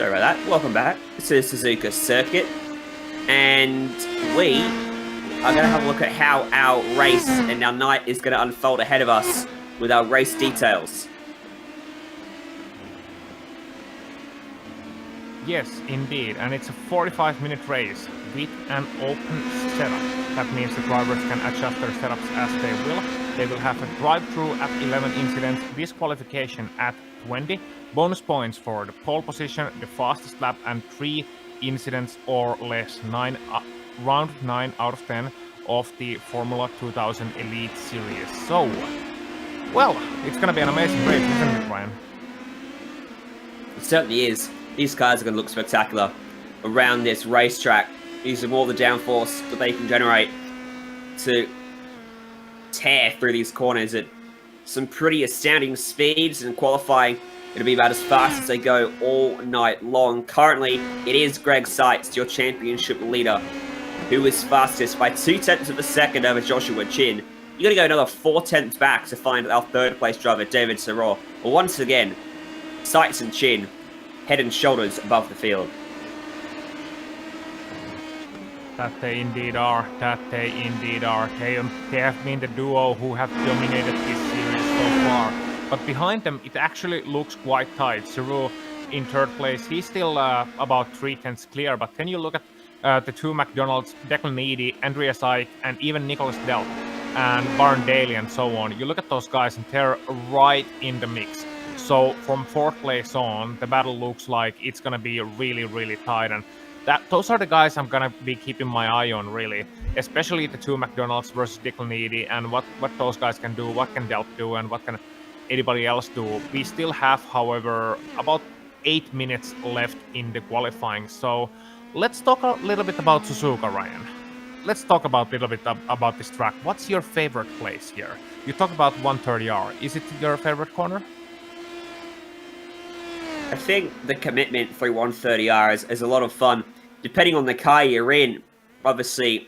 sorry about that. Welcome back to Suzuka Circuit, and we are going to have a look at how our race and our night is going to unfold ahead of us with our race details. Yes, indeed, and it's a 45-minute race with an open setup. That means the drivers can adjust their setups as they will. They will have a drive-through at 11 incidents, disqualification at 20, bonus points for the pole position, the fastest lap, and 3 incidents or less, round 9 out of 10 of the Formula 2000 Elite Series. So, well, it's gonna be an amazing race, isn't it, Ryan? It certainly is. These cars are going to look spectacular around this racetrack, using all the downforce that they can generate to tear through these corners at some pretty astounding speeds. And qualifying, it'll be about as fast as they go all night long. Currently, it is Greg Seitz, your championship leader, who is fastest by 0.2 of a second over Joshua Chin. You got to go another 0.4 back to find our third place driver, David Serrault. But once again, Seitz and Chin head and shoulders above the field. That they indeed are. They have been the duo who have dominated this series so far. But behind them, it actually looks quite tight. Serrault in third place. He's still about 0.3 clear. But then you look at the two McDonald's, Declan Edie, Andreas Ike, and even Nicholas Delp and Barn Daly and so on. You look at those guys and they're right in the mix. So from fourth place on, the battle looks like it's gonna be really, really tight, and those are the guys I'm gonna be keeping my eye on, really, especially the two McDonald's versus Declan Edie, and what those guys can do, what can Delp do, and what can anybody else do. We still have, however, about 8 minutes left in the qualifying, so let's talk a little bit about Suzuka, Ryan. Let's talk about a little bit about this track. What's your favorite place here? You talk about 130R. Is it your favorite corner? I think the commitment through 130R is a lot of fun, depending on the car you're in. Obviously,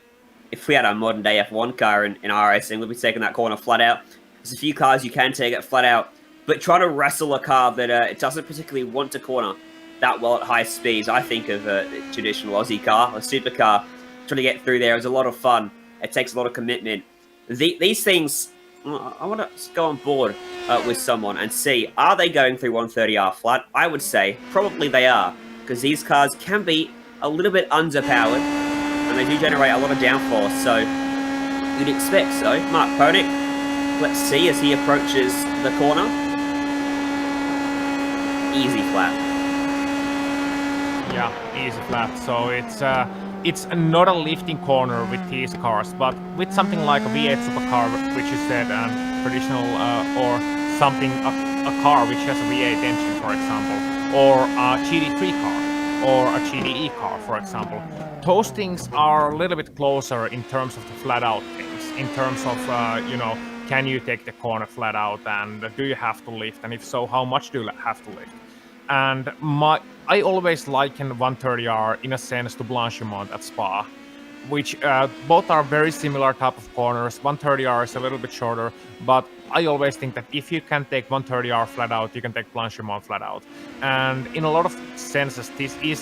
if we had a modern day F1 car in our racing, we'd be taking that corner flat out. There's a few cars you can take it flat out, but trying to wrestle a car that it doesn't particularly want to corner that well at high speeds. I think of a traditional Aussie car, a supercar, trying to get through there is a lot of fun. It takes a lot of commitment. These things, I want to go on board with someone and see, are they going through 130R flat? I would say probably they are, because these cars can be a little bit underpowered, and they do generate a lot of downforce, so you'd expect so. Mark Ponick, let's see as he approaches the corner. Easy flat. Yeah, easy flat. So it's not a lifting corner with these cars, but with something like a V8 supercar, which you said, and traditional or something, a car which has a V8 engine, for example, or a GT3 car, or a GTE car, for example. Those things are a little bit closer in terms of the flat out things, in terms of, can you take the corner flat out, and do you have to lift, and if so, how much do you have to lift? And I always liken 130R in a sense to Blanchimont at Spa, which both are very similar type of corners. 130R is a little bit shorter, but I always think that if you can take 130R flat out, you can take Blanchimont flat out. And in a lot of senses, this is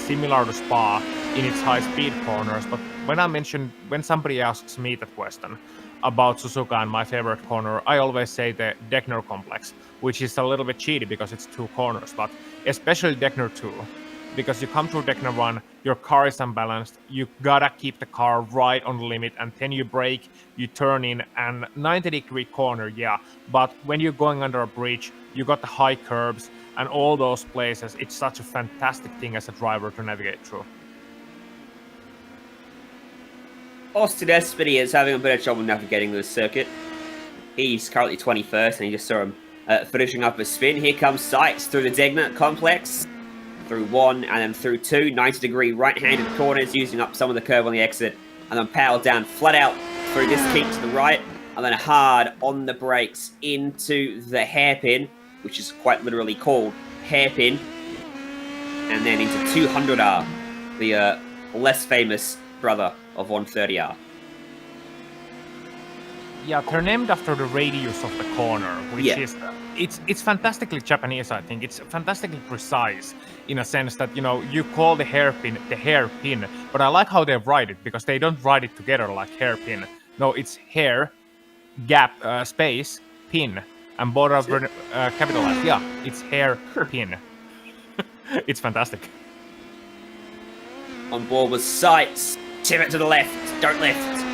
similar to Spa in its high-speed corners. But when somebody asks me that question about Suzuka and my favorite corner, I always say the Degner complex, which is a little bit cheaty because it's 2 corners, but especially Degner 2. Because you come through Degner 1, your car is unbalanced, you gotta keep the car right on the limit, and then you brake, you turn in, and 90-degree corner, yeah, but when you're going under a bridge, you got the high curbs, and all those places, it's such a fantastic thing as a driver to navigate through. Austin Espedy is having a better trouble navigating this circuit. He's currently 21st, and you just saw him finishing up a spin. Here comes Seitz through the Degner complex, through 1 and then through 2, 90-degree right-handed corners, using up some of the curve on the exit, and then powered down flat out through this keep to the right, and then hard on the brakes into the hairpin, which is quite literally called hairpin, and then into 200R, the less famous brother of 130R. Yeah, they're named after the radius of the corner, which Yeah. is it's fantastically Japanese. I think it's fantastically precise in a sense that you call the hairpin, but I like how they write it because they don't write it together like hairpin. No, it's hair, gap, space, pin, and both are capitalized. Yeah, it's hairpin. It's fantastic. On board with sights. Tip it to the left. Don't lift.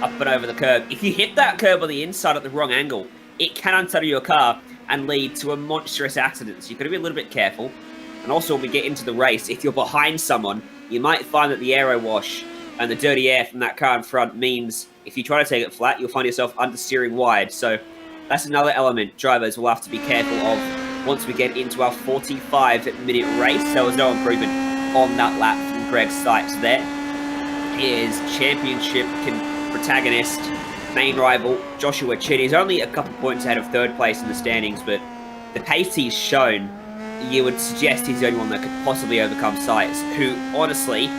Up and over the curb. If you hit that curb on the inside at the wrong angle, it can unsettle your car and lead to a monstrous accident. So you've got to be a little bit careful. And also, when we get into the race, if you're behind someone, you might find that the aero wash and the dirty air from that car in front means if you try to take it flat, you'll find yourself understeering wide. So that's another element drivers will have to be careful of once we get into our 45-minute race. There was no improvement on that lap from Greg's sights there. His championship protagonist, main rival, Joshua Chin. He's only a couple points ahead of third place in the standings, but the pace he's shown, you would suggest he's the only one that could possibly overcome Sights, who honestly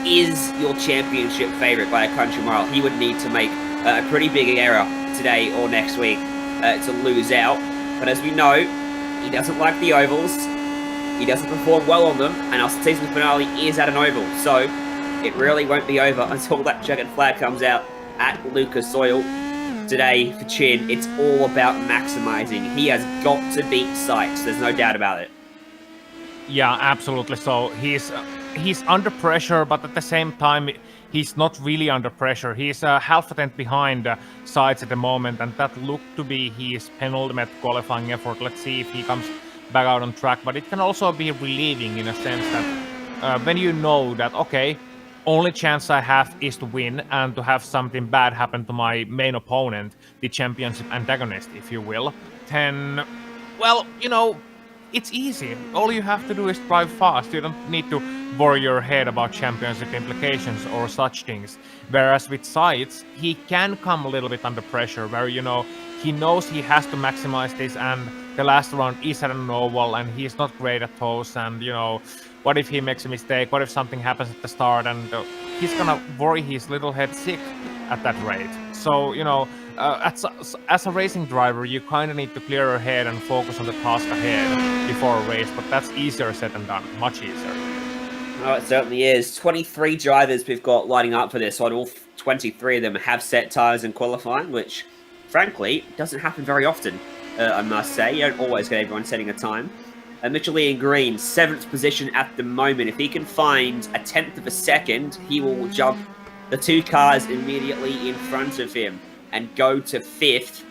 is your championship favourite by a country mile. He would need to make a pretty big error today or next week to lose out. But as we know, he doesn't like the ovals. He doesn't perform well on them, and our season finale is at an oval. So it really won't be over until that checkered flag comes out at Lucas Oil. Today, for Chin, it's all about maximising. He has got to beat Sights. There's no doubt about it. Yeah, absolutely. So he's under pressure, but at the same time, he's not really under pressure. He's half a tenth behind Sights at the moment, and that looked to be his penultimate qualifying effort. Let's see if he comes back out on track. But it can also be relieving in a sense that when you know that, okay, only chance I have is to win and to have something bad happen to my main opponent, the championship antagonist, if you will, then, well, it's easy. All you have to do is drive fast. You don't need to worry your head about championship implications or such things. Whereas with Sights, he can come a little bit under pressure where, he knows he has to maximize this and the last round is at an oval and he's not great at those and, what if he makes a mistake? What if something happens at the start? And he's gonna worry his little head sick at that rate. So, as a racing driver, you kind of need to clear your head and focus on the task ahead before a race. But that's easier said than done. Much easier. Oh, it certainly is. 23 drivers we've got lining up for this one. All 23 of them have set tyres in qualifying, which, frankly, doesn't happen very often, I must say. You don't always get everyone setting a time. Mitchell Ian Green, 7th position at the moment. If he can find a 10th of a second, he will jump the two cars immediately in front of him and go to 5th.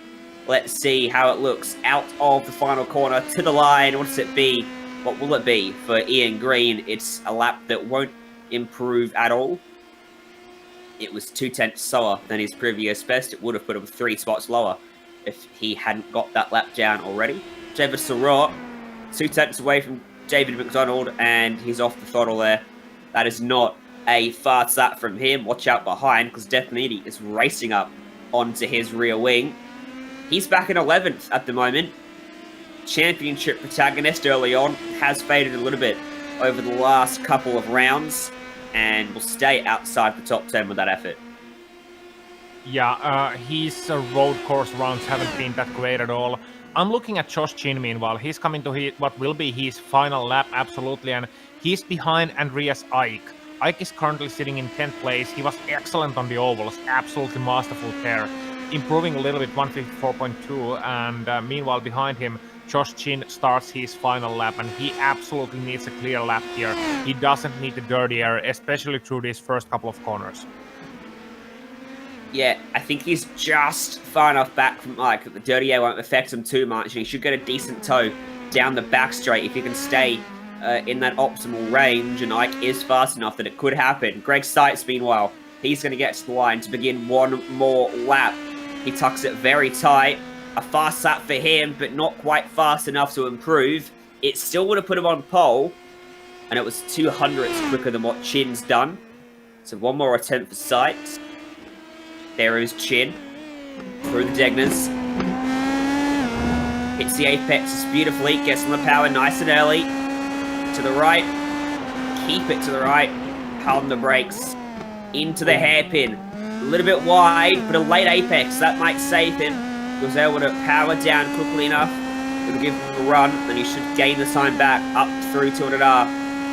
Let's see how it looks out of the final corner to the line. What does it be? What will it be for Ian Green? It's a lap that won't improve at all. It was 2/10 slower than his previous best. It would have put him 3 spots lower if he hadn't got that lap down already. David Surratt, 2 tenths away from David McDonald, and he's off the throttle there. That is not a fast lap from him. Watch out behind, because Definiti is racing up onto his rear wing. He's back in 11th at the moment. Championship protagonist early on has faded a little bit over the last couple of rounds, and will stay outside the top 10 with that effort. Yeah, his road course rounds haven't been that great at all. I'm looking at Josh Chin meanwhile. He's coming to what will be his final lap, absolutely, and he's behind Andreas Eick. Eick is currently sitting in 10th place. He was excellent on the ovals, absolutely masterful there, improving a little bit, 154.2, and meanwhile behind him, Josh Chin starts his final lap, and he absolutely needs a clear lap here. He doesn't need the dirty air, especially through these first couple of corners. Yeah, I think he's just far enough back from Ike that the dirty air won't affect him too much, and he should get a decent tow down the back straight if he can stay in that optimal range, and Ike is fast enough that it could happen. Greg Sights, meanwhile, he's going to get to the line to begin one more lap. He tucks it very tight. A fast lap for him, but not quite fast enough to improve. It still would have put him on pole, and it was 200ths quicker than what Chin's done. So one more attempt for Sights. There is Chin through the Degners. Hits the apexes beautifully, gets on the power nice and early. To the right, keep it to the right, palm the brakes. Into the hairpin, little bit wide, but a late apex. That might save him. He was able to power down quickly enough. It'll give him a run, and he should gain the time back up through 200R.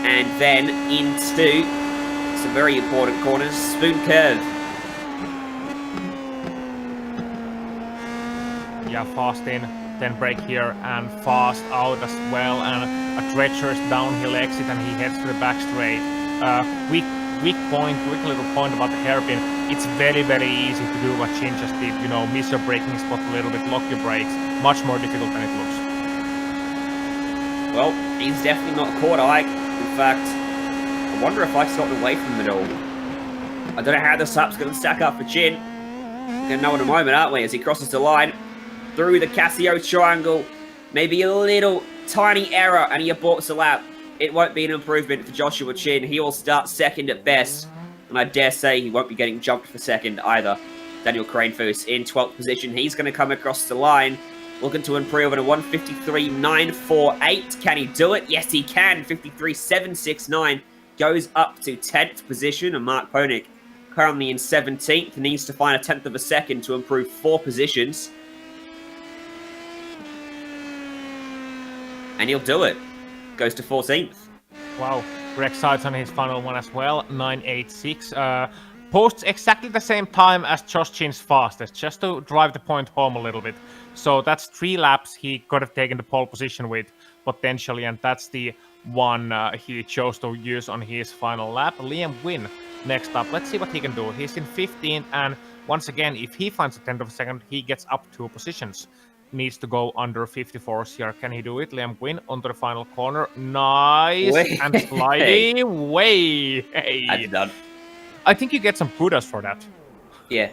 And then into some very important corners. Spoon curve. Yeah, fast in, then brake here, and fast out as well, and a treacherous downhill exit, and he heads to the back straight. Quick little point about the hairpin. It's very, very easy to do what Chin just did, you know, miss your braking spot a little bit, lock your brakes. Much more difficult than it looks. Well, he's definitely not caught, Ike. In fact, I wonder if Ike's gotten away from it all. I don't know how this lap's going to stack up for Chin. We're going to know in a moment, aren't we, as he crosses the line. Through the Casio triangle. Maybe a little tiny error and he aborts the lap. It won't be an improvement for Joshua Chin. He will start second at best. And I dare say he won't be getting jumped for second either. Daniel Cranefoos in 12th position. He's going to come across the line. Looking to improve at a 153.948. Can he do it? Yes, he can. 53.769. Goes up to 10th position. And Mark Ponick currently in 17th. Needs to find a 10th of a second to improve 4 positions. And he'll do it. Goes to 14th. Wow. Greg Sides on his final one as well. 9.86. Posts exactly the same time as Josh Chin's fastest, just to drive the point home a little bit. So that's 3 laps he could have taken the pole position with, potentially, and that's the one he chose to use on his final lap. Liam Gwynn next up. Let's see what he can do. He's in 15th, and once again, if he finds a 10th of a second, he gets up 2 positions. Needs to go under 54s here. Can he do it? Liam Gwynn onto the final corner. Nice. Way. And sliding way. Hey. That's done. I think you get some kudos for that. Yeah.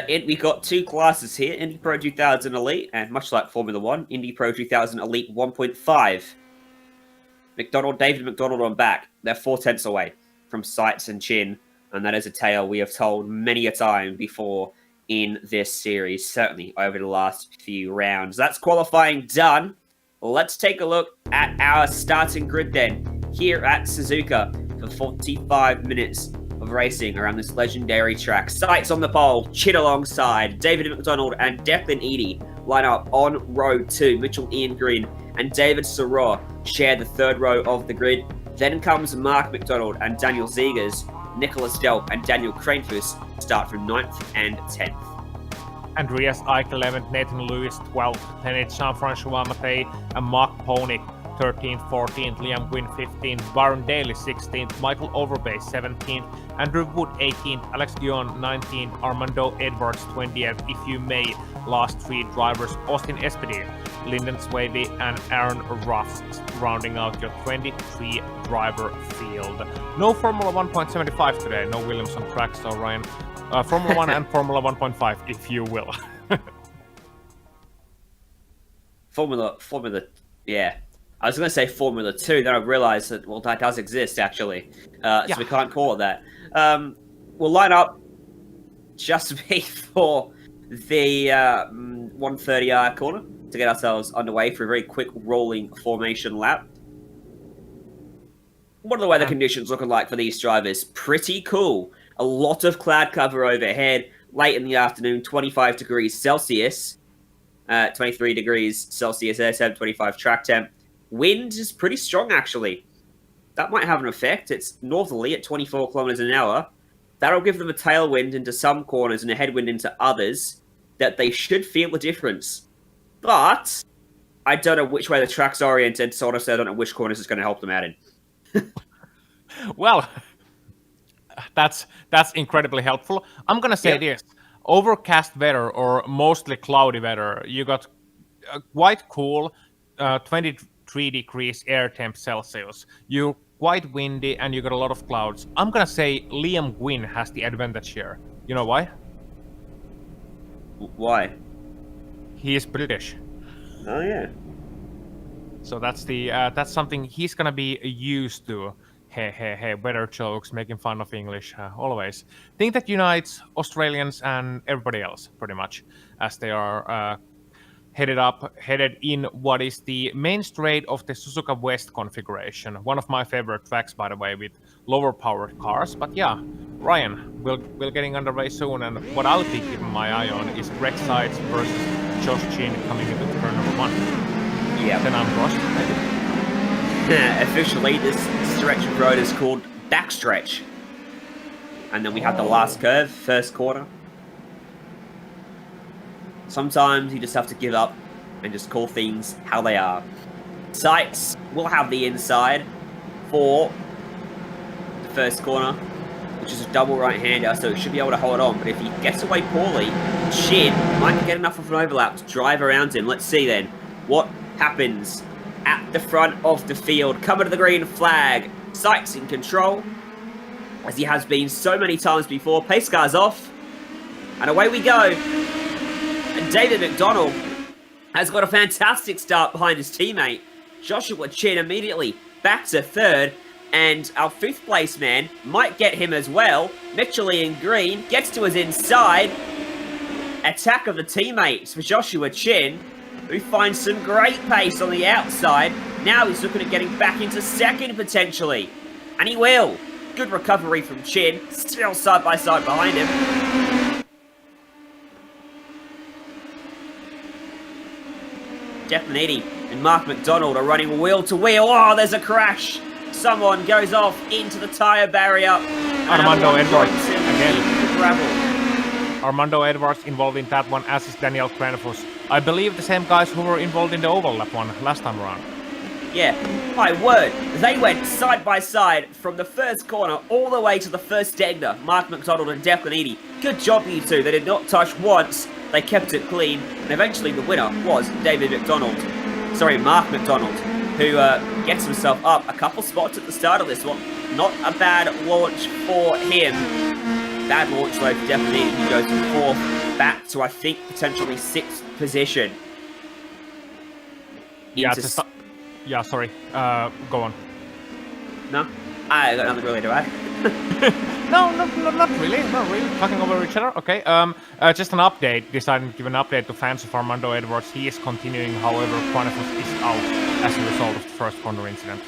We got 2 classes here. Indy Pro 2000 Elite, and much like Formula 1, Indy Pro 2000 Elite 1.5. David McDonald on back. They're 4 tenths away from Sights and Chin, and that is a tale we have told many a time before in this series, certainly over the last few rounds. That's qualifying done. Let's take a look at our starting grid then, here at Suzuka for 45 minutes of racing around this legendary track. Sights on the pole, Chin alongside, David McDonald and Declan Edie line up on row 2. Mitchell Ian Green and David Soror share the 3rd row of the grid. Then comes Mark McDonald and Daniel Zegers. Nicholas Delp and Daniel Cranefoos start from 9th and 10th. Andreas Ike 11th, Nathan Lewis 12th, then it's Jean-Francois Mattei and Mark Ponick 13th, 14th, Liam Gwynn 15th, Byron Daly 16th, Michael Overbay 17th, Andrew Wood 18th, Alex Dion 19th, Armando Edwards 20th, if you may, last 3 drivers, Austin Espedy, Lyndon Swaby and Aaron Ruffs rounding out your 23 driver field. No Formula 1.75 today, no Williams on track, so Ryan, Formula 1 and Formula 1.5, if you will. Formula, yeah. I was going to say Formula 2, then I realized that, well, that does exist, actually. So we can't call it that. We'll line up just before the 130R corner to get ourselves underway for a very quick rolling formation lap. What are the weather conditions looking like for these drivers? Pretty cool. A lot of cloud cover overhead. Late in the afternoon, 25 degrees Celsius. 23 degrees Celsius air temp, 25 track temp. Wind is pretty strong, actually. That might have an effect. It's northerly at 24 kilometers an hour. That'll give them a tailwind into some corners and a headwind into others, that they should feel the difference. But I don't know which way the track's oriented, so honestly, I don't know which corners it's going to help them out in. Well, that's incredibly helpful. I'm going to say this. Overcast weather or mostly cloudy weather, you got quite cool 23 degrees air temp Celsius. You're quite windy and you got a lot of clouds. I'm going to say Liam Gwynn has the advantage here. You know why? Why? He is British. Oh, yeah. So that's that's something he's going to be used to. Hey, weather jokes, making fun of English, always. Thing that unites Australians and everybody else, pretty much, as they are headed in what is the main straight of the Suzuka West configuration. One of my favorite tracks, by the way, with lower powered cars. But yeah, Ryan, we're getting underway soon, and what I'll be keeping my eye on is Greg Sides versus Josh Chin coming into turn number 1. Yeah. Then I'm lost. Officially, this stretch of road is called backstretch. And then we have the last curve, first corner. Sometimes you just have to give up and just call things how they are. Sykes will have the inside for the first corner, which is a double right-hander, so he should be able to hold on. But if he gets away poorly, Chin might get enough of an overlap to drive around him. Let's see then what happens at the front of the field. Coming to the green flag. Sykes in control, as he has been so many times before. Pace car's off, and away we go. And David McDonald has got a fantastic start behind his teammate. Joshua Chin immediately back to third, and our 5th place man might get him as well. Mitchell in green gets to his inside. Attack of the teammates for Joshua Chin, who finds some great pace on the outside. Now he's looking at getting back into second potentially, and he will. Good recovery from Chin, still side by side behind him. Edie and Mark McDonald are running wheel to wheel. Oh, there's a crash. Someone goes off into the tyre barrier. Armando Edwards again. Gravel. Armando Edwards involved in that one, as is Daniel Cranfus. I believe the same guys who were involved in the overlap one last time around. Yeah, my word. They went side by side from the first corner all the way to the first degner. Mark McDonald and Edie. Good job, you two. They did not touch once. They kept it clean, and eventually the winner was Mark McDonald, who gets himself up a couple spots at the start of this one. Not a bad launch for him. Bad launch though for Edie. He goes from 4th back to, I think, potentially 6th position. Yeah, sorry. Go on. No? I got nothing really to add. No, not really. Talking over each other. Okay. Just an update. Decided to give an update to fans of Armando Edwards. He is continuing, however, Quantifus is out as a result of the first corner incident.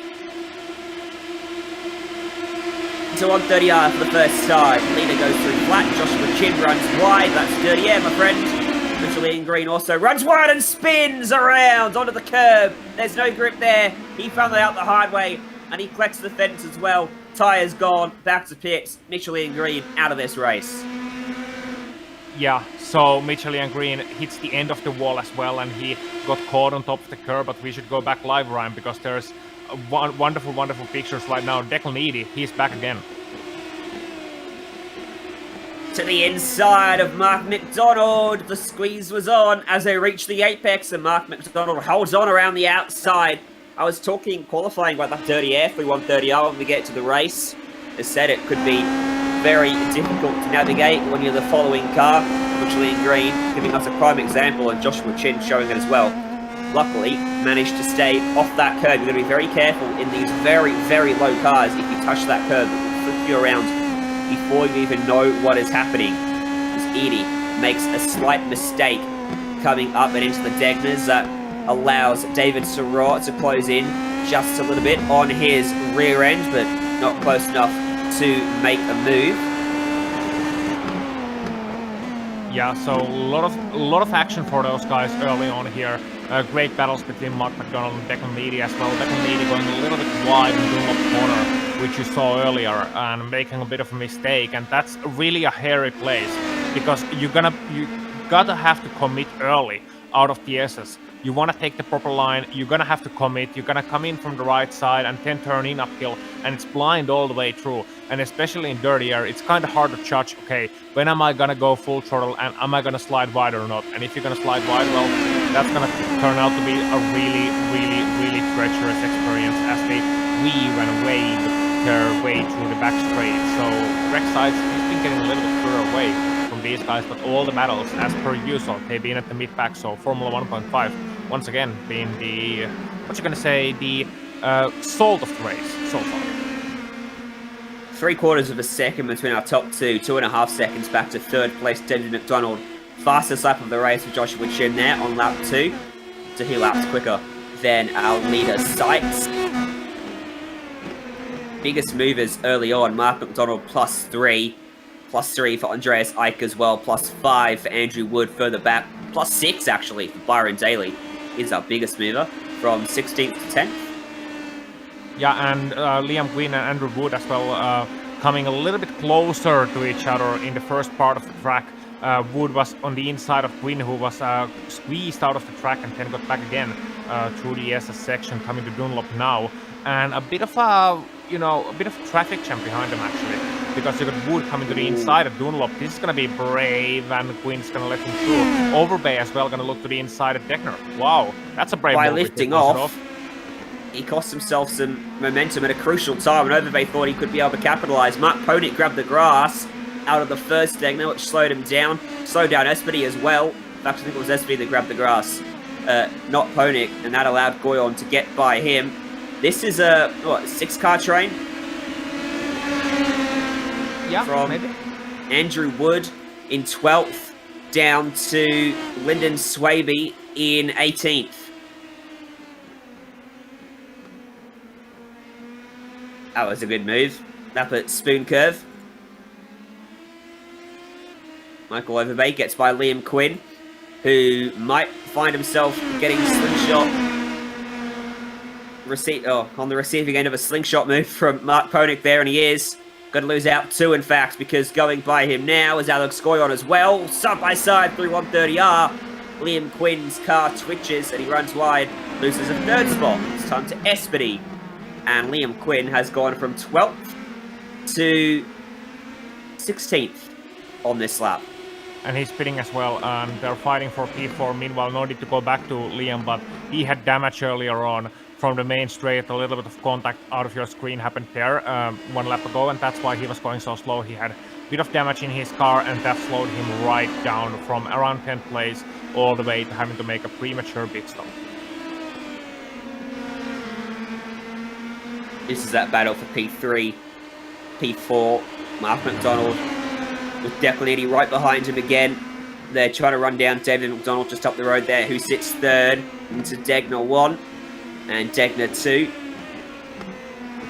So 130R for the first side. Leader goes through flat. Joshua Chin runs wide. That's dirty air, my friend. Mitchell in green also runs wide and spins around onto the curb. There's no grip there. He found it out the hard way, and he collects the fence as well. Tyres gone, back to pits. Mitchell in green out of this race. Yeah, so Mitchell in green hits the end of the wall as well, and he got caught on top of the curb, but we should go back live, Ryan, because there's wonderful pictures right now. Edie, he's back again. To the inside of Mark McDonald. The squeeze was on as they reach the apex, and Mark McDonald holds on around the outside. I was qualifying about that dirty air for 130R when we get to the race. As said, it could be very difficult to navigate when you're the following car, Mitchell in green, giving us a prime example, and Joshua Chin showing it as well. Luckily, managed to stay off that curb. You're going to be very careful in these very low cars. If you touch that curb, it will flip you around before you even know what is happening. As Edie makes a slight mistake coming up and into the degners that allows David Surratt to close in just a little bit on his rear end, but not close enough to make a move. Yeah, so a lot of action for those guys early on here. Great battles between Mark McDonald and Edie as well. Edie going a little bit wide in the Dunlop corner, which you saw earlier, and making a bit of a mistake, and that's really a hairy place, because you gotta have to commit early out of the SS. You want to take the proper line, you're gonna have to commit, you're gonna come in from the right side and then turn in uphill, and it's blind all the way through. And especially in dirty air, it's kind of hard to judge, okay, when am I gonna go full throttle and am I gonna slide wide or not? And if you're gonna slide wide, well, that's gonna turn out to be a really treacherous experience as they weave and wave their way through the back straight. So Rex Sides, he's been getting a little bit further away from these guys, but all the battles, as per usual, they've been at the mid-pack, so Formula 1.5, once again, being the, the salt of the race so far. 3/4 of a second between our top two, 2.5 seconds back to third place, David McDonald. Fastest lap of the race with Joshua Chin there on lap 2. 2 laps quicker than our leader, Sykes. biggest movers early on. Mark McDonald +3. +3 for Andreas Ike as well. +5 for Andrew Wood further back. +6 actually for Byron Daly is our biggest mover from 16th to 10th. Yeah, and Liam Quinn and Andrew Wood as well coming a little bit closer to each other in the first part of the track. Wood was on the inside of Quinn, who was squeezed out of the track and then got back again through the SS section, coming to Dunlop now, and a bit of a traffic jam behind them actually, because you got Wood coming to the inside of Dunlop. This is gonna be brave, and Quinn's gonna let him through. Overbay as well, gonna look to the inside of Degner. Wow, that's a brave By move. lifting off, he cost himself some momentum at a crucial time, and Overbay thought he could be able to capitalise. Mark Ponick grabbed the grass out of the first Degner, which slowed him down. Slowed down Espedy as well. In fact, I think it was Espedy that grabbed the grass, not Ponick, and that allowed Goyon to get by him. This is a, 6-car train? Yeah, from maybe. Andrew Wood in 12th, down to Lyndon Swaby in 18th. That was a good move. Up at Spoon Curve. Michael Overbay gets by Liam Quinn, who might find himself getting slingshot on the receiving end of a slingshot move from Mark Ponick there, and he is going to lose out 2, in fact, because going by him now is Alex Goyon as well. Side by side through 130R. Liam Quinn's car twitches and he runs wide, loses a 3rd spot. It's time to Espedy. And Liam Quinn has gone from 12th to 16th on this lap. And he's spinning as well, and they're fighting for P4. Meanwhile, no need to go back to Liam, but he had damage earlier on from the main straight. A little bit of contact out of your screen happened there 1 lap ago, and that's why he was going so slow. He had a bit of damage in his car, and that slowed him right down from around 10th place all the way to having to make a premature pit stop. This is that battle for P3, P4. Mark McDonald with Declan right behind him again. They're trying to run down David McDonald just up the road there, who sits 3rd into Degner 1 and Degner 2.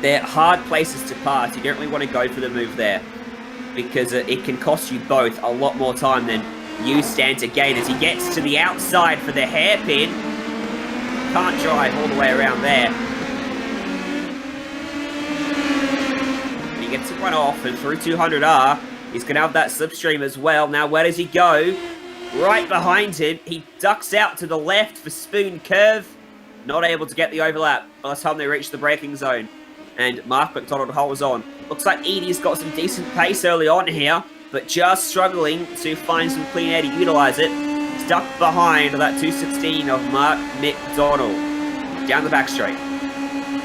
They're hard places to pass. You don't really want to go for the move there because it can cost you both a lot more time than you stand to gain. As he gets to the outside for the hairpin, can't drive all the way around there. Gets to run off and through 200R. He's going to have that slipstream as well. Now, where does he go? Right behind him. He ducks out to the left for Spoon Curve. Not able to get the overlap by the time they reach the braking zone. And Mark McDonald holds on. Looks like Edie's got some decent pace early on here, but just struggling to find some clean air to utilise it. Stuck behind that 216 of Mark McDonald. Down the back straight.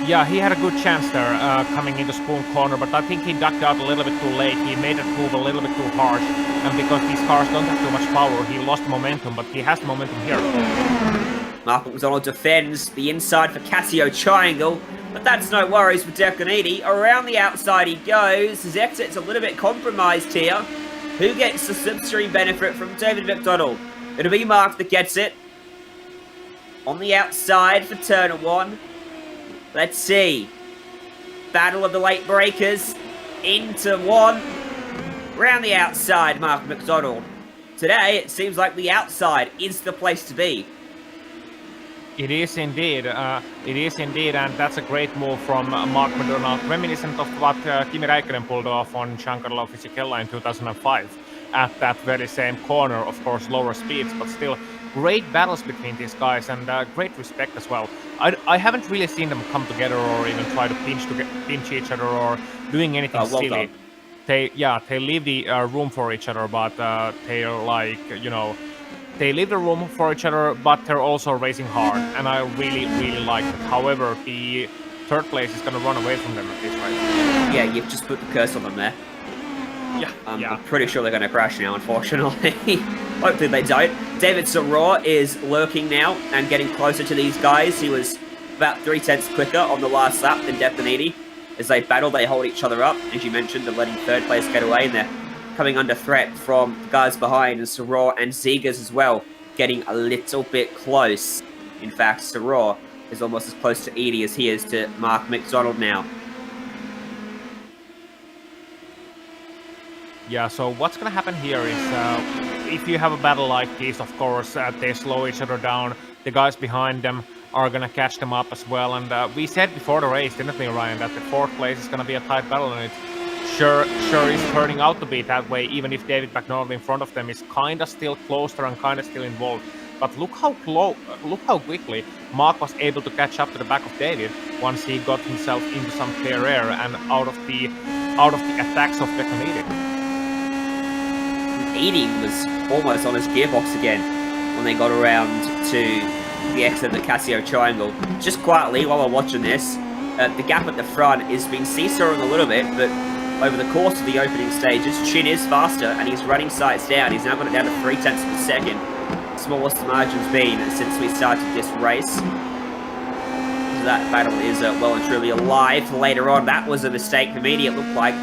Yeah, he had a good chance there coming into Spoon Corner, but I think he ducked out a little bit too late. He made that move a little bit too harsh, and because these cars don't have too much power, he lost momentum, but he has momentum here. Mark McDonald defends the inside for Casio Triangle, but that's no worries for Declan Edie. Around the outside he goes. His exit's a little bit compromised here. Who gets the slipstream benefit from David McDonald? It'll be Mark that gets it. On the outside for turn 1. Let's see. Battle of the late breakers. Into 1. Round the outside, Mark McDonald. Today, it seems like the outside is the place to be. It is indeed. And that's a great move from Mark McDonald, reminiscent of what Kimi Räikkönen pulled off on Giancarlo Fisichella in 2005 at that very same corner. Of course, lower speeds, but still great battles between these guys, and great respect as well. I haven't really seen them come together or even try to pinch each other or doing anything silly. Done. They leave the room for each other, but they're like, they leave the room for each other, but they're also racing hard, and I really, really like it. However, the 3rd place is going to run away from them at this rate. Yeah, you've just put the curse on them there. Yeah, I'm pretty sure they're going to crash now, unfortunately. Hopefully they don't. David Soror is lurking now and getting closer to these guys. He was about 3/10 quicker on the last lap than Declan Edie. As they battle, they hold each other up. As you mentioned, they're letting 3rd place get away, and they're coming under threat from the guys behind, and Soror and Zegers as well, getting a little bit close. In fact, Soror is almost as close to Edie as he is to Mark McDonald now. Yeah, so what's gonna happen here is if you have a battle like this, of course, they slow each other down. The guys behind them are gonna catch them up as well. And we said before the race, didn't we, Ryan, that the 4th place is gonna be a tight battle, and it sure is turning out to be that way, even if David McDonald in front of them is kinda still closer and kinda still involved. But look how quickly Mark was able to catch up to the back of David once he got himself into some clear air and out of the attacks of the Canadian. Edie was almost on his gearbox again when they got around to the exit of the Casio Triangle. Just quietly, while we're watching this, the gap at the front is being seesawing a little bit, but over the course of the opening stages, Chin is faster, and he's running sights down. He's now got it down to 0.3 of a second. Smallest margin's been since we started this race. So that battle is well and truly alive. Later on, that was a mistake for Media, it looked like.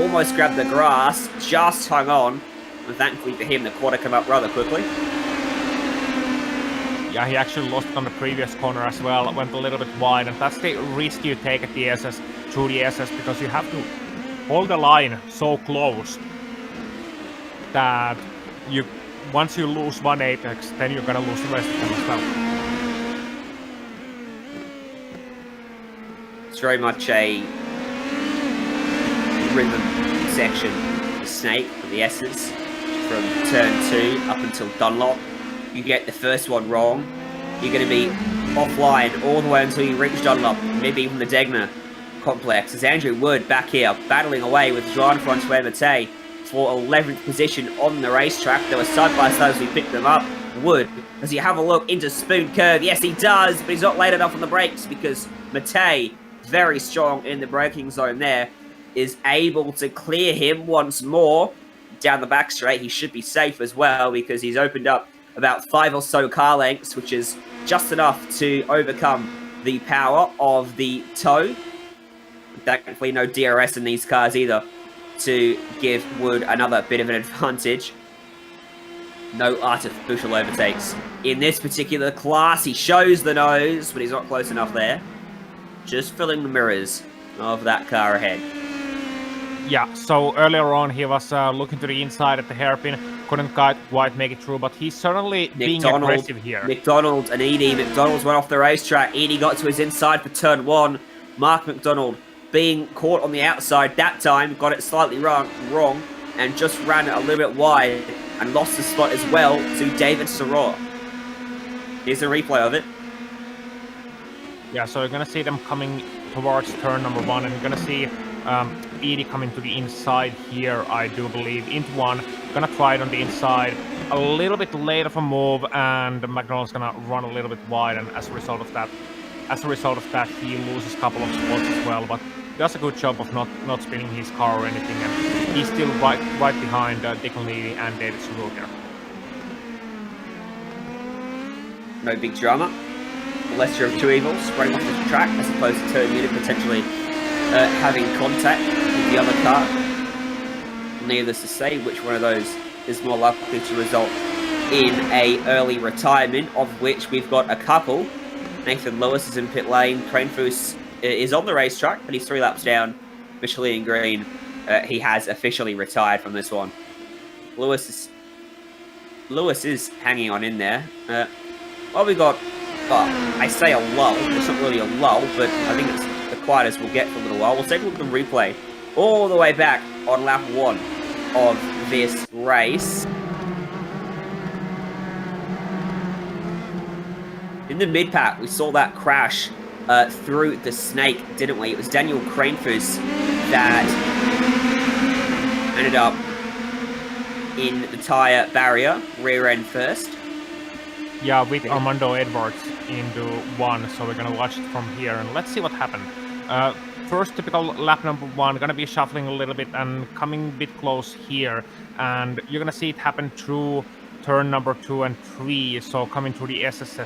Almost grabbed the grass, just hung on. And thankfully for him, the quarter came up rather quickly. Yeah, he actually lost it on the previous corner as well. Went a little bit wide, and that's the risk you take at the SS, through the SS, because you have to hold the line so close that once you lose one apex, then you're gonna lose the rest of them as well. It's very much a rhythm section. The snake for the S's from turn 2 up until Dunlop. You get the first one wrong, you're going to be offline all the way until you reach Dunlop, maybe even the Degner complex. As Andrew Wood back here battling away with Jean-Francois Mattei for 11th position on the racetrack. They were side by side as we picked them up. Wood, as you have a look into Spoon Curve, yes he does, but he's not late enough on the brakes because Mattei, very strong in the braking zone there, is able to clear him once more down the back straight. He should be safe as well because he's opened up about 5 or so car lengths, which is just enough to overcome the power of the toe. Thankfully, no DRS in these cars either to give Wood another bit of an advantage. No artificial overtakes in this particular class. He shows the nose, but he's not close enough there. Just filling the mirrors of that car ahead. Yeah, so earlier on he was looking to the inside at the hairpin, couldn't quite make it through, but he's certainly being aggressive here. McDonald and Edie. McDonald's went off the racetrack. Edie got to his inside for turn 1. Mark McDonald being caught on the outside that time, got it slightly wrong, and just ran it a little bit wide and lost the spot as well to David Soror. Here's a replay of it. Yeah, so you're going to see them coming towards turn number 1, and you're going to see Edie coming to the inside here, I do believe, into 1. Gonna try it on the inside. A little bit late of a move, and McDonald's gonna run a little bit wide, and as a result of that, he loses a couple of spots as well. But he does a good job of not spinning his car or anything, and he's still right behind Declan Neely and David Suzuka. No big drama. The lesser of two evils, spreading off the track as opposed to turning in and potentially having contact with the other car. Needless to say which one of those is more likely to result in a early retirement, of which we've got a couple. Nathan Lewis is in pit lane. Cranefoos is on the racetrack, but he's 3 laps down. Michelin Green, he has officially retired from this one. Lewis is hanging on in there. Well, we got, I say a lull. It's not really a lull, but I think it's the quietest we'll get for a little while. We'll take a look at the replay all the way back on lap 1 of this race. In the mid-pack, we saw that crash through the snake, didn't we? It was Daniel Cranefoos that ended up in the tyre barrier, rear end first. Yeah, with Armando Edwards into 1, so we're gonna watch it from here, and let's see what happened. First typical lap number 1, gonna be shuffling a little bit and coming a bit close here, and you're gonna see it happen through turn number 2 and 3, so coming through the SS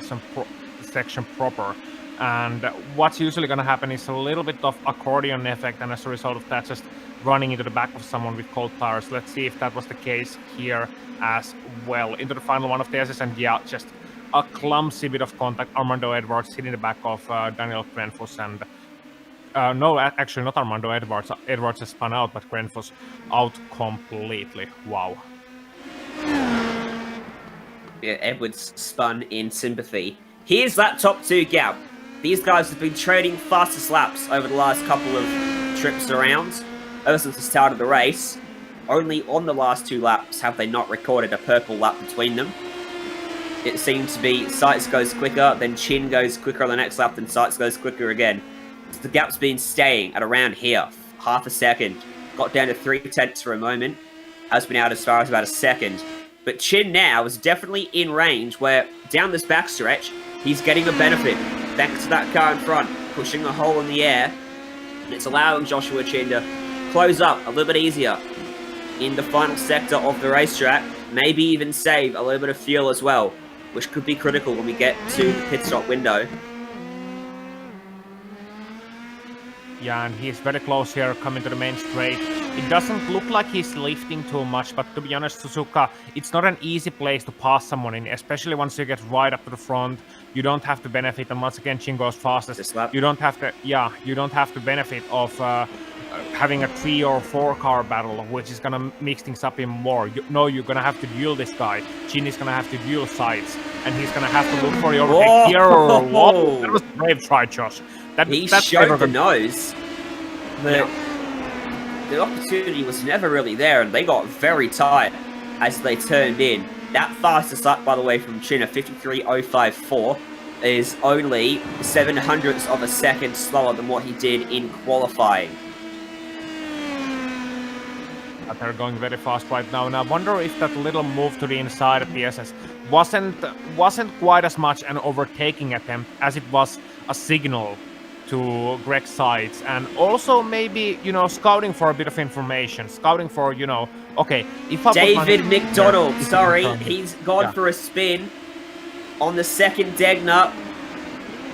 section proper. And what's usually gonna happen is a little bit of accordion effect, and as a result of that, just running into the back of someone with cold tires. Let's see if that was the case here as well. Into the final one of the SS, and yeah, just a clumsy bit of contact. Armando Edwards hitting the back of Daniel Cranefoos, and no, actually not Armando Edwards. Edwards has spun out, but Grenf was out completely. Wow. Yeah, Edwards spun in sympathy. Here's that top 2 gap. These guys have been trading fastest laps over the last couple of trips around, ever since the start of the race. Only on the last 2 laps have they not recorded a purple lap between them. It seems to be Sights goes quicker, then Chin goes quicker on the next lap, then Sights goes quicker again. So the gap's been staying at around here, half a second. Got down to 3/10 for a moment. Has been out as far as about a second. But Chin now is definitely in range where, down this backstretch, he's getting a benefit. Thanks to that car in front, pushing a hole in the air. And it's allowing Joshua Chin to close up a little bit easier in the final sector of the racetrack. Maybe even save a little bit of fuel as well, which could be critical when we get to the pit stop window. Yeah, and he's very close here, coming to the main straight. It doesn't look like he's lifting too much, but to be honest, Suzuka, it's not an easy place to pass someone in, especially once you get right up to the front. You don't have to benefit, and once again, Chin goes fastest. You don't have to, you don't have to benefit of having a 3 or 4 car battle, which is gonna mix things up even more. You're gonna have to duel this guy. Chin is gonna have to duel Sights, and he's gonna have to look for the overtake here. Whoa. That was a brave try, Josh. He showed the nose. The opportunity was never really there, and they got very tight as they turned in. That fastest lap, by the way, from Chin, a 53.054, is only 0.07 of a second slower than what he did in qualifying. They're going very fast right now, and I wonder if that little move to the inside of the SS wasn't quite as much an overtaking attempt as it was a signal to Greg Sights, and also maybe, scouting for a bit of information, scouting for, okay, if I David McDonald, he's gone for a spin on the second Degner,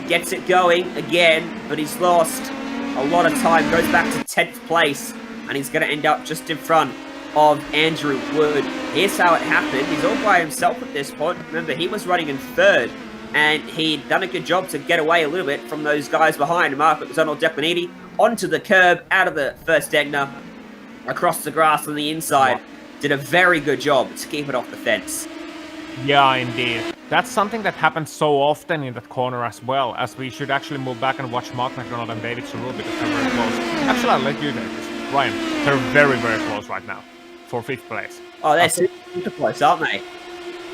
gets it going again, but he's lost a lot of time, goes back to 10th place, and he's going to end up just in front of Andrew Wood. Here's how it happened. He's all by himself at this point. Remember, he was running in 3rd, and he'd done a good job to get away a little bit from those guys behind. Mark McDonald, Declan Edie, onto the curb, out of the first Degner, across the grass on the inside. Did a very good job to keep it off the fence. Yeah, indeed. That's something that happens so often in that corner as well, as we should actually move back and watch Mark McDonald and David Cerul because they're very close. Actually, I'll let you do this. Ryan, they're very, very close right now for 5th place. Oh, they're super close, aren't they?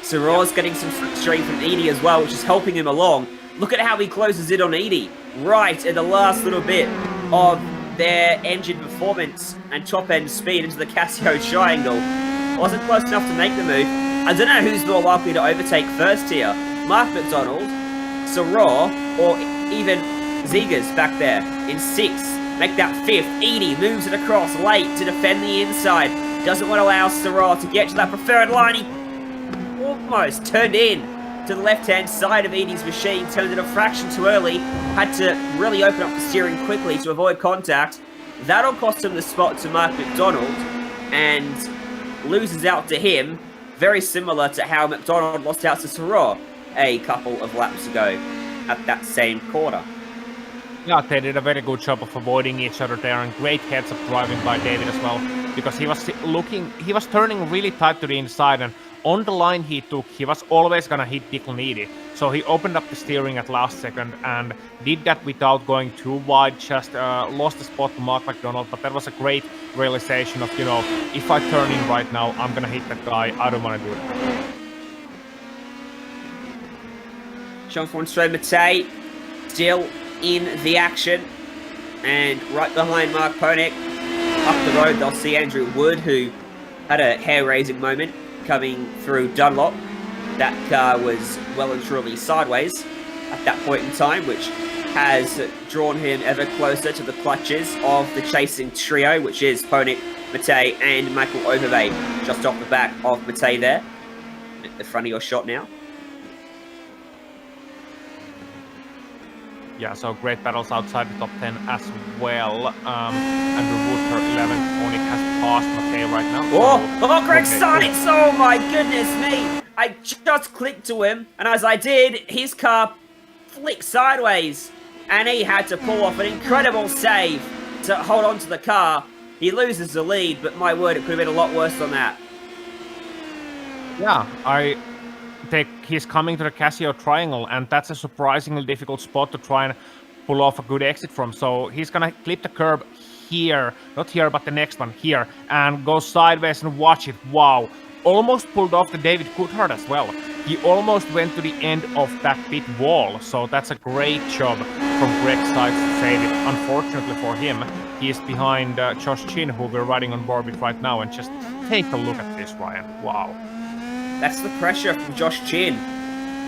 Cerul's getting some straight from Edie as well, which is helping him along. Look at how he closes in on Edie, right at the last little bit of their engine performance and top-end speed into the Casio triangle. Wasn't close enough to make the move. I don't know who's more likely to overtake first here. Mark McDonald, Cerul, or even Zegers back there in 6th. Make that 5th. Edie moves it across late to defend the inside. Doesn't want to allow Cerul to get to that preferred line. He almost turned in to the left-hand side of Edie's machine, turned it a fraction too early, had to really open up the steering quickly to avoid contact. That'll cost him the spot to Mark McDonald, and loses out to him, very similar to how McDonald lost out to Cerul a couple of laps ago at that same corner. Yeah, they did a very good job of avoiding each other there, and great heads-up driving by David as well, because he was turning really tight to the inside, and on the line he took, he was always gonna hit Declan Edie. So he opened up the steering at last second and did that without going too wide, just lost the spot to Mark McDonald, but that was a great realization of, if I turn in right now, I'm gonna hit that guy, I don't wanna do it. Jean-François Mattei still in the action, and right behind Mark Ponik, up the road they'll see Andrew Wood, who had a hair-raising moment coming through Dunlop. That car was well and truly sideways at that point in time, which has drawn him ever closer to the clutches of the chasing trio, which is Ponik, Mattei, and Michael Overbay, just off the back of Mattei there. At the front of your shot now. Yeah, so great battles outside the top 10 as well. Andrew Wood for 11th. Ponik has passed Mattei right now. Oh, Greg Sights! Oh my goodness me! I just clicked to him, and as I did, his car flicked sideways and he had to pull off an incredible save to hold on to the car. He loses the lead, but my word, it could have been a lot worse than that. Yeah, I think he's coming to the Casio Triangle, and that's a surprisingly difficult spot to try and pull off a good exit from. So he's gonna clip the curb here, not here, but the next one here, and go sideways and watch it. Wow, almost pulled off the David Coulthard as well. He almost went to the end of that pit wall, so that's a great job from Greg's side to save it. Unfortunately for him, he is behind Josh Chin, who we're riding on board with right now, and just take a look at this, Ryan. Wow. That's the pressure from Josh Chin.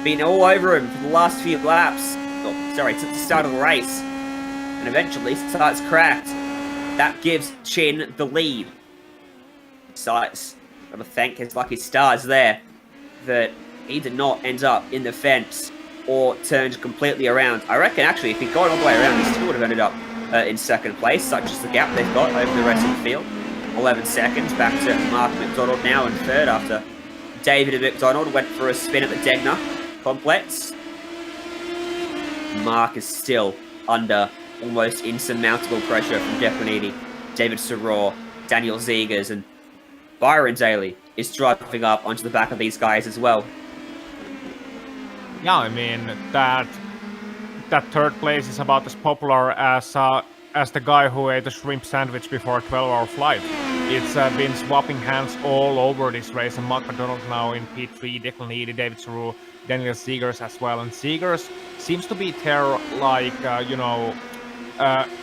Been all over him for the last few laps. Oh, sorry, since the start of the race. And eventually starts cracked. That gives Chin the lead. Starts, gotta thank his lucky stars there that he did not end up in the fence or turned completely around. I reckon actually if he'd gone all the way around, he still would have ended up in second place, such as the gap they've got over the rest of the field. 11 seconds back to Mark McDonald now in third after David and McDonald went for a spin at the Degner complex. Mark is still under almost insurmountable pressure from Declanidi, David Soror, Daniel Zegers, and Byron Daly is driving up onto the back of these guys as well. Yeah, I mean, that third place is about as popular as the guy who ate a shrimp sandwich before a 12-hour flight. It's been swapping hands all over this race, and Mark McDonald now in P3, Declan Edie, David Saru, Daniel Zegers as well. And Zegers seems to be there, like,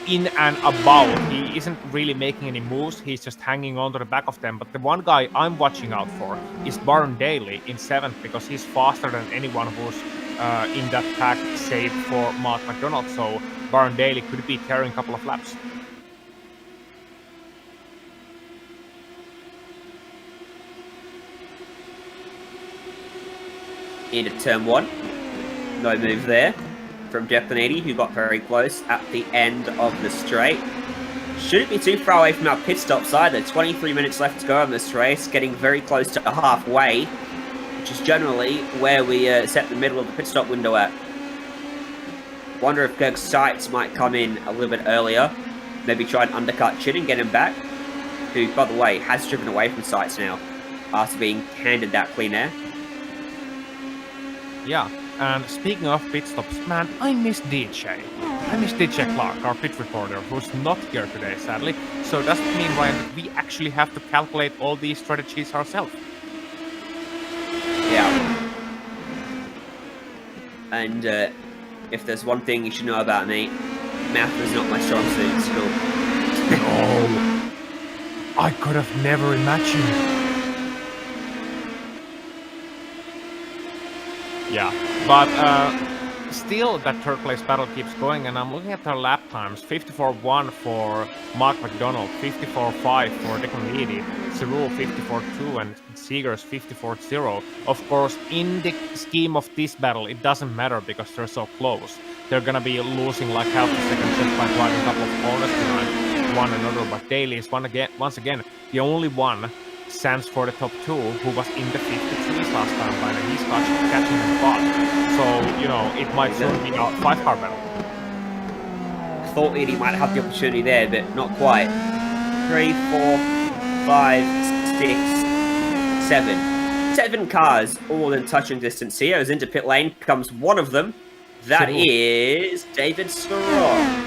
in and about. He isn't really making any moves, he's just hanging on to the back of them. But the one guy I'm watching out for is Byron Daly in 7th, because he's faster than anyone who's in that pack, save for Mark McDonald. So Byron Daly could be carrying a couple of laps. Into turn 1. No move there from Declanidi, who got very close at the end of the straight. Shouldn't be too far away from our pit stops either. 23 minutes left to go on this race, getting very close to halfway, which is generally where we set the middle of the pit stop window at. Wonder if Greg Seitz might come in a little bit earlier, maybe try and undercut Chin and get him back, who, by the way, has driven away from Seitz now after being handed that clean air. Yeah, and speaking of pit stops, man, I miss DJ. I miss DJ Clark, our pit reporter, who's not here today, sadly. So does it mean, Ryan, that we actually have to calculate all these strategies ourselves? Yeah. And if there's one thing you should know about me, math is not my strong suit in school. No, I could have never imagined. Yeah, but still that third place battle keeps going, and I'm looking at their lap times. 54.1 for Mark McDonald, 54.5 for Declan Edie, Cerul 54.2, and Zegers 54.0. Of course, in the scheme of this battle, it doesn't matter because they're so close. They're gonna be losing like half a second just by driving a couple of corners behind one another, but Daly is once again the only one stands for the top 2 who was in the 53s last time, and he's catching them fast. So, it might soon be a 5-car battle. Thought Edie might have the opportunity there, but not quite. 3, 4, 5, 6, 7. 7 cars all in touching distance here. As into pit lane comes one of them. That is David Soror.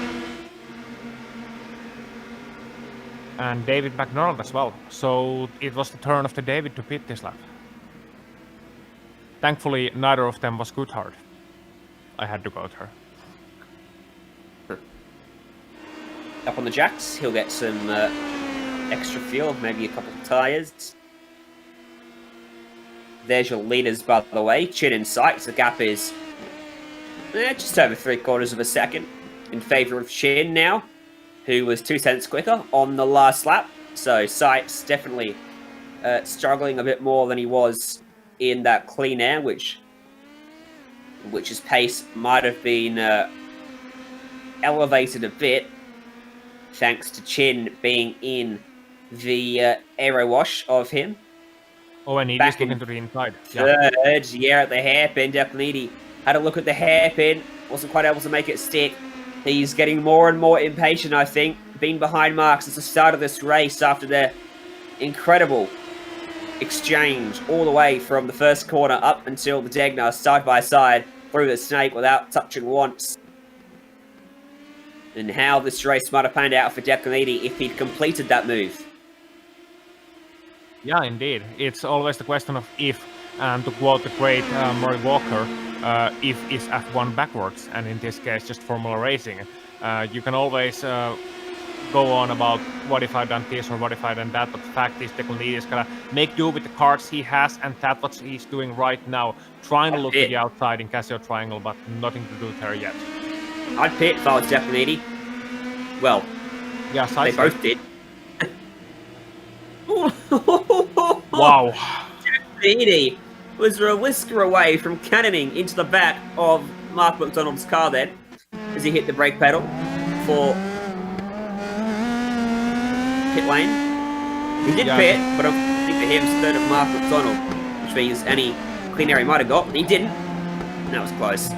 And David McDonald as well. So it was the turn of the David to pit this lap. Thankfully, neither of them was Coulthard. I had to go there. Up on the jacks, he'll get some extra fuel, maybe a couple of tyres. There's your leaders, by the way. Chin in sight. The gap is just over 3/4 of a second in favour of Chin now, who was 2 cents quicker on the last lap. So Seitz definitely struggling a bit more than he was in that clean air, which his pace might have been elevated a bit thanks to Chin being in the aero wash of him. Oh, and Edie's looking to the inside. Third, yeah, at the hairpin. Declanidi had a look at the hairpin, wasn't quite able to make it stick. He's getting more and more impatient, I think. Been behind Mark since the start of this race after their incredible exchange all the way from the first corner up until the Degner side by side through the snake without touching once. And how this race might have panned out for Declan if he'd completed that move. Yeah, indeed. It's always the question of if, and to quote the great Murray Walker, if is F1 backwards, and in this case just Formula Racing. You can always go on about what if I done this or what if I done that, but the fact is Declan is gonna make do with the cards he has, and that's what he's doing right now, trying to look to the outside in Casio Triangle, but nothing to do there yet. I'd pit if I was Declan. Well, yeah, they both did. Wow. Edie was a whisker away from cannoning into the back of Mark McDonald's car then, as he hit the brake pedal for pit lane. He did pit, but I think for him, third of Mark McDonald, which means any clean air he might have got, but he didn't. And that was close.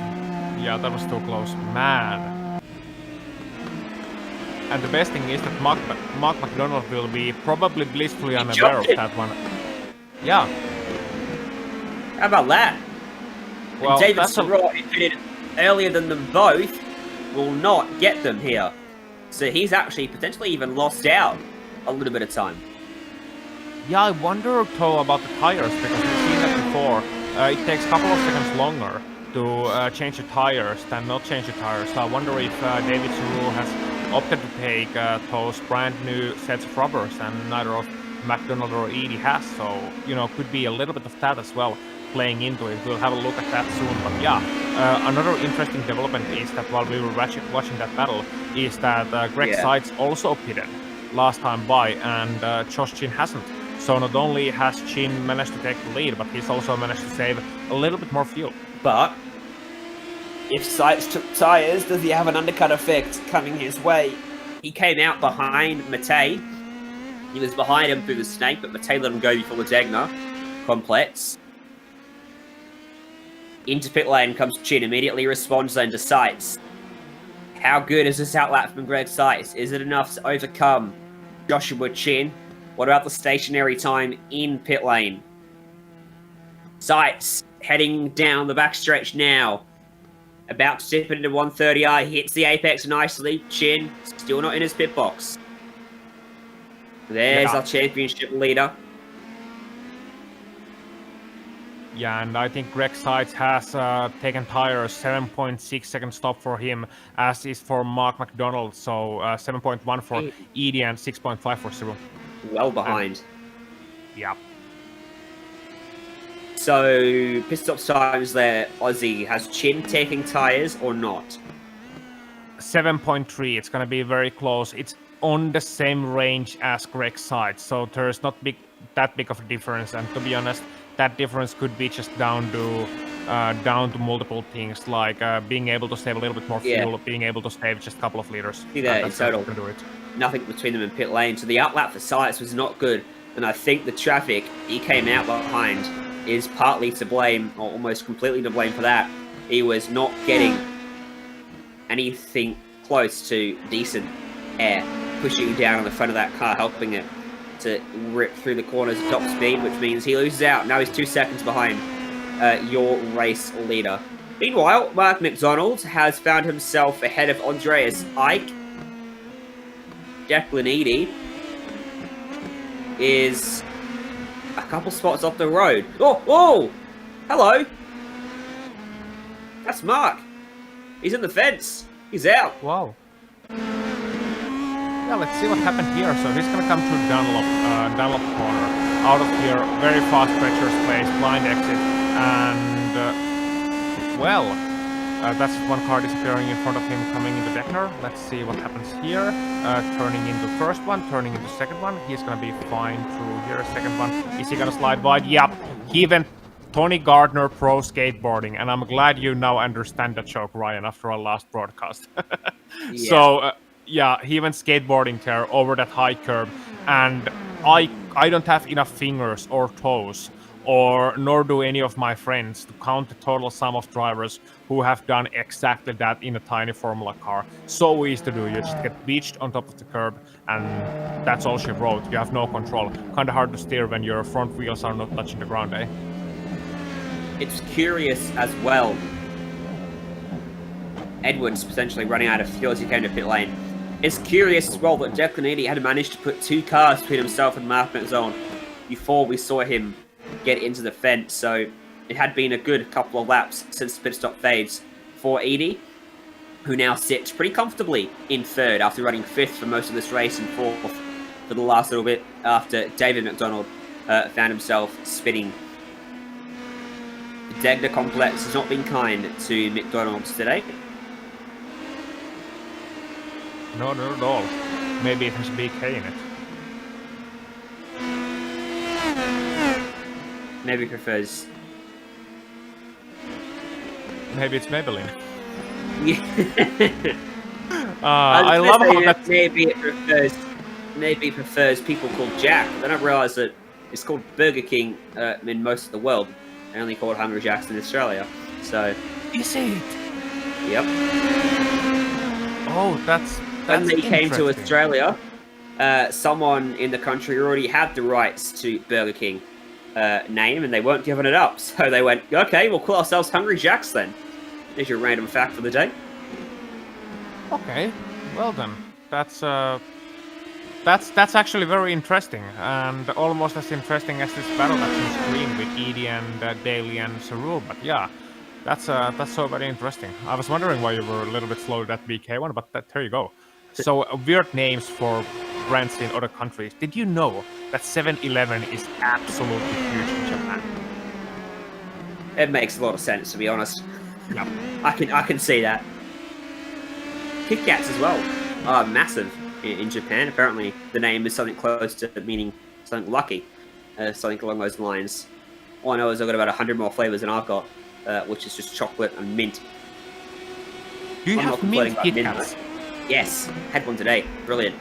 Yeah, that was too close. Man. And the best thing is that Mark McDonald will be probably blissfully unaware of that one. Yeah. How about that? Well, and David Sorrell, who pitted earlier than them both, will not get them here. So he's actually potentially even lost out a little bit of time. Yeah, I wonder though about the tires, because we've seen that before. It takes a couple of seconds longer to change the tires than not change the tires. So I wonder if David Sorrell has opted to take those brand new sets of rubbers, and neither of McDonald or Edie has, so could be a little bit of that as well playing into it. We'll have a look at that soon. But yeah, another interesting development is that while we were watching that battle, is that Greg Seitz also pitted last time by, and Josh Chin hasn't. So not only has Chin managed to take the lead, but he's also managed to save a little bit more fuel. But if Seitz took tyres, does he have an undercut effect coming his way? He came out behind Matej. He was behind him through the snake, but Matej let him go before the Degner complex. Into pit lane comes Chin, immediately responds then to Seitz. How good is this outlap from Greg Seitz? Is it enough to overcome Joshua Chin? What about the stationary time in pit lane? Seitz heading down the backstretch now. About to dip into 130R, hits the apex nicely. Chin still not in his pit box. There's our championship leader. Yeah, and I think Greg Seitz has taken tires, 7.6 second stop for him, as is for Mark McDonald. So 7.1 for Edie and 6.5 for Cyril. Well behind. Yeah. So, pit stop times there, Aussie. Has Chin taking tyres or not? 7.3. It's going to be very close. It's on the same range as Greg Seitz, so there's not that big of a difference. And to be honest, that difference could be just down to multiple things, like being able to save a little bit more fuel, being able to save just a couple of liters. See that in total. Nothing between them in pit lane. So the outlap for Seitz was not good, and I think the traffic he came out behind is partly to blame, or almost completely to blame for that. He was not getting anything close to decent air pushing down on the front of that car, helping it to rip through the corners at top speed, which means he loses out. Now he's 2 seconds behind your race leader. Meanwhile, Mark McDonald has found himself ahead of Andreas Ike. Declan Edie is a couple spots off the road. Oh! Hello! That's Mark. He's in the fence. He's out. Wow. Yeah, let's see what happened here. So he's gonna come through Dunlop corner. Out of here, very fast treacherous place, blind exit, and that's one car disappearing in front of him coming into Degner. Let's see what happens here. Turning into first one, turning into second one. He's gonna be fine through here. Second one. Is he gonna slide wide? Yep. He went Tony Gardner pro skateboarding, and I'm glad you now understand that joke, Ryan, after our last broadcast. Yeah. So he went skateboarding there over that high curb, and I don't have enough fingers or toes or nor do any of my friends, to count the total sum of drivers who have done exactly that in a tiny Formula car. So easy to do. You just get beached on top of the curb, and that's all she wrote. You have no control. Kind of hard to steer when your front wheels are not touching the ground, eh? It's curious as well. Edwards potentially running out of fuel as he came to pit lane. It's curious as well that Declan Edie had managed to put 2 cars between himself and Mark Zone before we saw him get into the fence. So it had been a good couple of laps since the pit stop fades for Edie, who now sits pretty comfortably in 3rd after running 5th for most of this race and 4th for the last little bit after David McDonald found himself spinning. The Degner complex has not been kind to McDonald's today. No, not at all. Maybe it has BK in it. Maybe prefers. Maybe it's Maybelline. Yeah. I love how that. Maybe it prefers people called Jack. Then I realised that it's called Burger King in most of the world, and only called Hungry Jacks in Australia. So. Is it? Yep. Oh, that's when they came to Australia, someone in the country already had the rights to Burger King name, and they weren't giving it up. So they went, okay, we'll call ourselves Hungry Jacks then. There's your random fact for the day. Okay, well then, that's actually very interesting, and almost as interesting as this battle that's on screen with Edie and Daley and Sarul. But yeah, that's so very interesting. I was wondering why you were a little bit slow with that BK one, but there you go. So weird names for brands in other countries. Did you know that 7-Eleven is absolutely huge in Japan? It makes a lot of sense, to be honest. Yeah. I can see that. Kit Kats as well are massive in Japan. Apparently, the name is something close to meaning something lucky, something along those lines. All I know is I've got about 100 more flavors than I've got, which is just chocolate and mint. Do you have mint Kit Kats? Yes, had one today. Brilliant.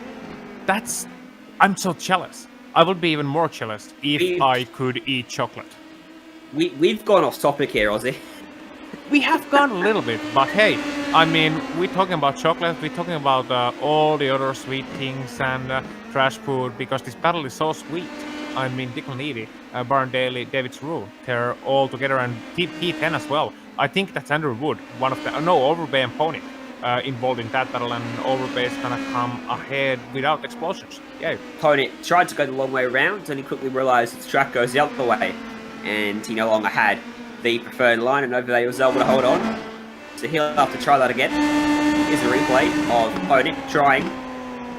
I'm so jealous. I would be even more jealous if I could eat chocolate. We've gone off topic here, Ozzy. We have gone a little bit, but hey, I mean, we're talking about chocolate, we're talking about all the other sweet things and trash food, because this battle is so sweet. I mean, Declan Edie, Baron Daly, David Rule, they're all together, and P10 as well. I think that's Andrew Wood, one of the, Overbay and Pony involved in that battle, and Overbay is gonna come ahead without explosions. Yeah. Pony tried to go the long way around, and he quickly realised the track goes the other way, and he no longer had the preferred line, and Overbay was able to hold on. So he'll have to try that again. Here's a replay of Pony trying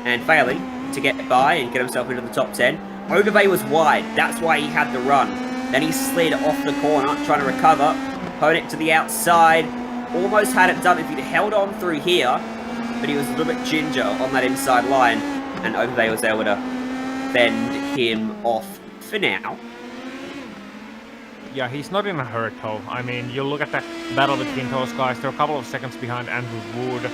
and failing to get by and get himself into the top 10. Overbay was wide, that's why he had the run. Then he slid off the corner, trying to recover. Pony to the outside. Almost had it done if he'd held on through here, but he was a little bit ginger on that inside line, and Overbay was able to fend him off for now. Yeah, he's not in a hurry though. I mean, you look at the battle between those guys, they're a couple of seconds behind Andrew Wood,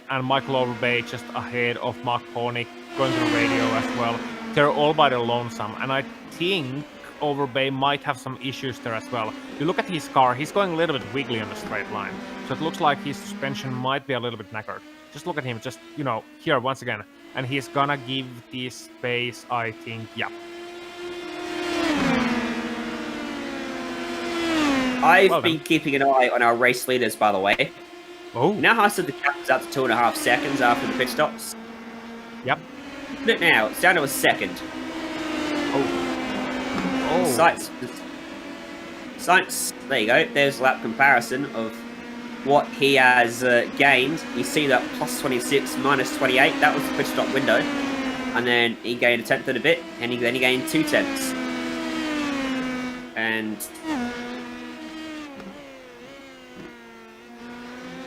and Michael Overbay just ahead of Mark Pony, going to the radio as well. They're all by the lonesome, and I think Overbay might have some issues there as well. You look at his car, he's going a little bit wiggly on the straight line, so it looks like his suspension might be a little bit knackered. Just look at him, just, here once again, and he's gonna give this space, I think, yeah. I've been keeping an eye on our race leaders, by the way. Oh. Now I said the gap is up to 2.5 seconds after the pit stops. Yep. Look now, it's down to a second. Oh. Science, there you go. There's a lap comparison of what he has gained. You see that plus 26, minus 28. That was the pit stop window. And then he gained a tenth and a bit, and then he gained 2 tenths. And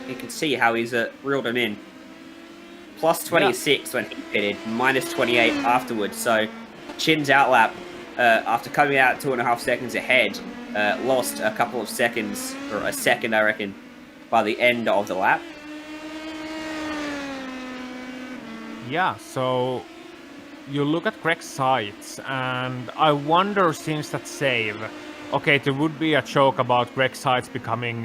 you can see how he's reeled him in. Plus 26 when he pitted, minus 28 afterwards. So Chin's outlap, after coming out 2.5 seconds ahead, lost a couple of seconds, or a second, I reckon, by the end of the lap. Yeah, so you look at Greg's sights, and I wonder since that save. Okay, there would be a joke about Greg Sights becoming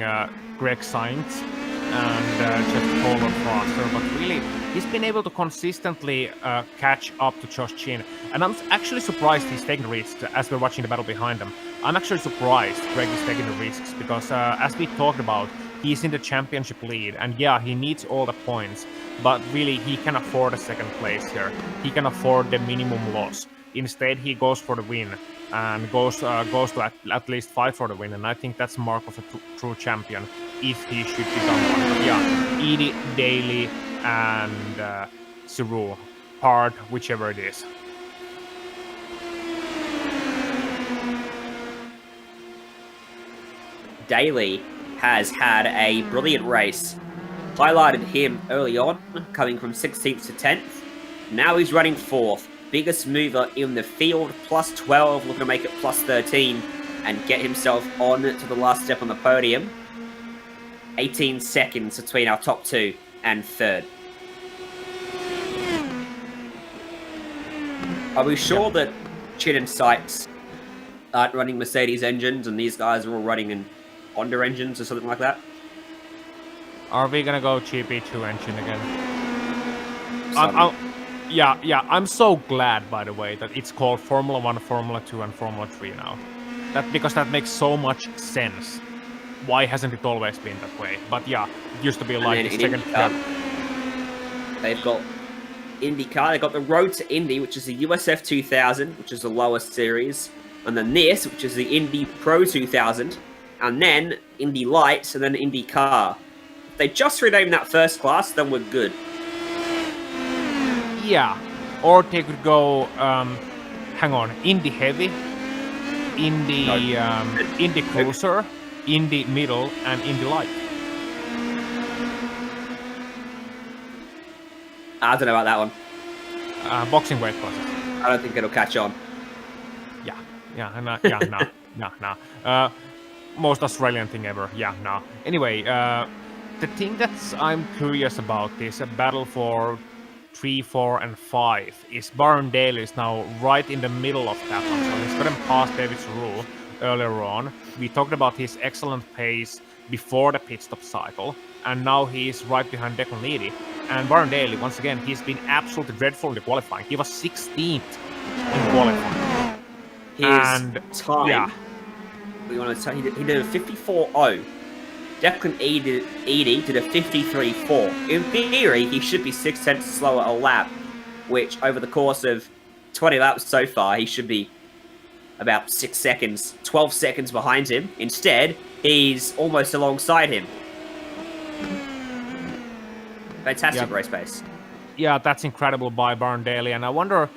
Greg Sainz and just forward faster, but really, he's been able to consistently catch up to Josh Chin. And I'm actually surprised he's taking risks as we're watching the battle behind him. I'm actually surprised Greg is taking the risks because, as we talked about, he's in the championship lead, and yeah, he needs all the points, but really, he can afford a second place here. He can afford the minimum loss. Instead, he goes for the win and goes to at least fight for the win, and I think that's a mark of a true champion if he should become one. But yeah, Edie, Daley, and Saru, Hard, whichever it is. Daley has had a brilliant race. Highlighted him early on, coming from 16th to 10th. Now he's running 4th. Biggest mover in the field, plus 12, looking to make it plus 13 and get himself on to the last step on the podium. 18 seconds between our top 2 and 3rd. Are we sure that Chin and Sykes aren't running Mercedes engines and these guys are all running in Honda engines or something like that? Are we gonna go GP2 engine again? Yeah, I'm so glad, by the way, that it's called Formula 1, Formula 2, and Formula 3 now. Because that makes so much sense. Why hasn't it always been that way? But yeah, it used to be like the second... They've got IndyCar, they've got the Road to Indy, which is the USF 2000, which is the lowest series. And then this, which is the Indy Pro 2000. And then Indy Lights, and then IndyCar. If they just rename that first class, then we're good. Yeah, or they could go, hang on, Indy Heavy, Indy, Indy Cruiser, Indy Middle, and Indy Light. I don't know about that one. Boxing weight classes. I don't think it'll catch on. Nah. Most Australian thing ever. Yeah, nah. Anyway, the thing that I'm curious about is a battle for 3, 4, and 5 is Baron Daley is now right in the middle of that one. So he's gotten past David's rule earlier on. We talked about his excellent pace before the pit stop cycle, and now he's right behind Declan Edie. And Baron Daley, once again, he's been absolutely dreadful in the qualifying. He was 16th in qualifying. His time, we want to say, he did a 54.0. Declan Edie did a 53.4. In theory, he should be 6 tenths slower a lap, which over the course of 20 laps so far, he should be about 6 seconds, 12 seconds behind him. Instead, he's almost alongside him. Fantastic race pace. Yeah, that's incredible by Baron Daley, and I wonder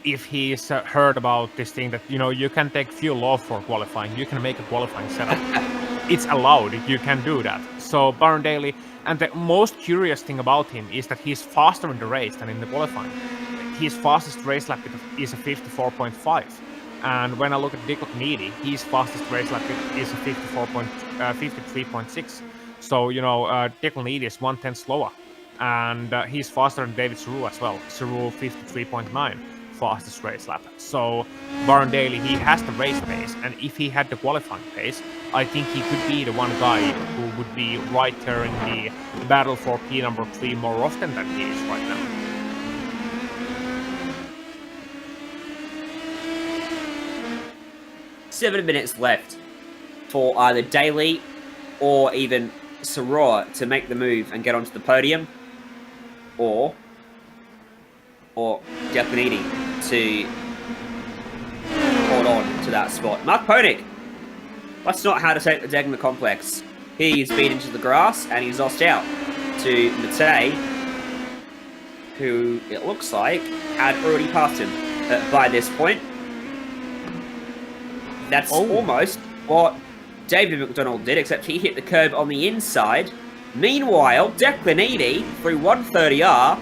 if he's heard about this thing that, you know, you can take fuel off for qualifying, you can make a qualifying setup. It's allowed, you can do that. So Baron Daley, and the most curious thing about him is that he's faster in the race than in the qualifying. His fastest race lap is a 54.5. And when I look at Declan Edie, his fastest race lap is a 53.6. So, you know, Declan Edie is 1/10 slower. And he's faster than David Saru as well. Saru 53.9. fastest race lap. So Baron Daley, he has the race pace, and if he had the qualifying pace, I think he could be the one guy who would be right there in the battle for P number 3 more often than he is right now. Seven minutes left for either Daley or even Saru to make the move and get onto the podium, or Declan Edie to hold on to that spot. Mark Ponig, that's not how to take the Degner complex. He's been into the grass and he's lost out to Matei, who it looks like had already passed him by this point. That's almost what David McDonald did, except he hit the curb on the inside. Meanwhile, Declan Edie, through 130R,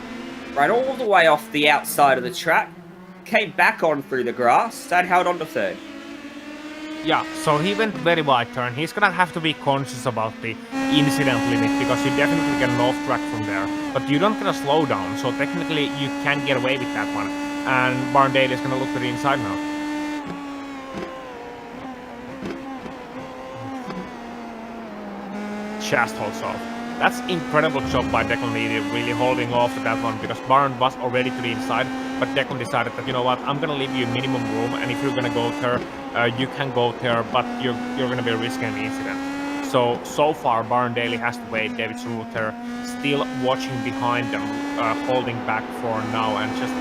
right all the way off the outside of the track, came back on through the grass and held on to third. Yeah, so he went very wide turn. He's gonna have to be conscious about the incident limit, because you definitely get an off track from there. But you don't get a slow down, so technically you can get away with that one. and Barn Daly is going to look to the inside now. Just holds off. That's incredible job by Declan Edie, really holding off to that one, because Barn was already to the inside, but Declan decided that, you know what, I'm gonna leave you minimum room, and if you're gonna go there, you can go there, but you're gonna be risking the incident. So far, Barn Daly has to wait. David Saru there, still watching behind them, holding back for now, and just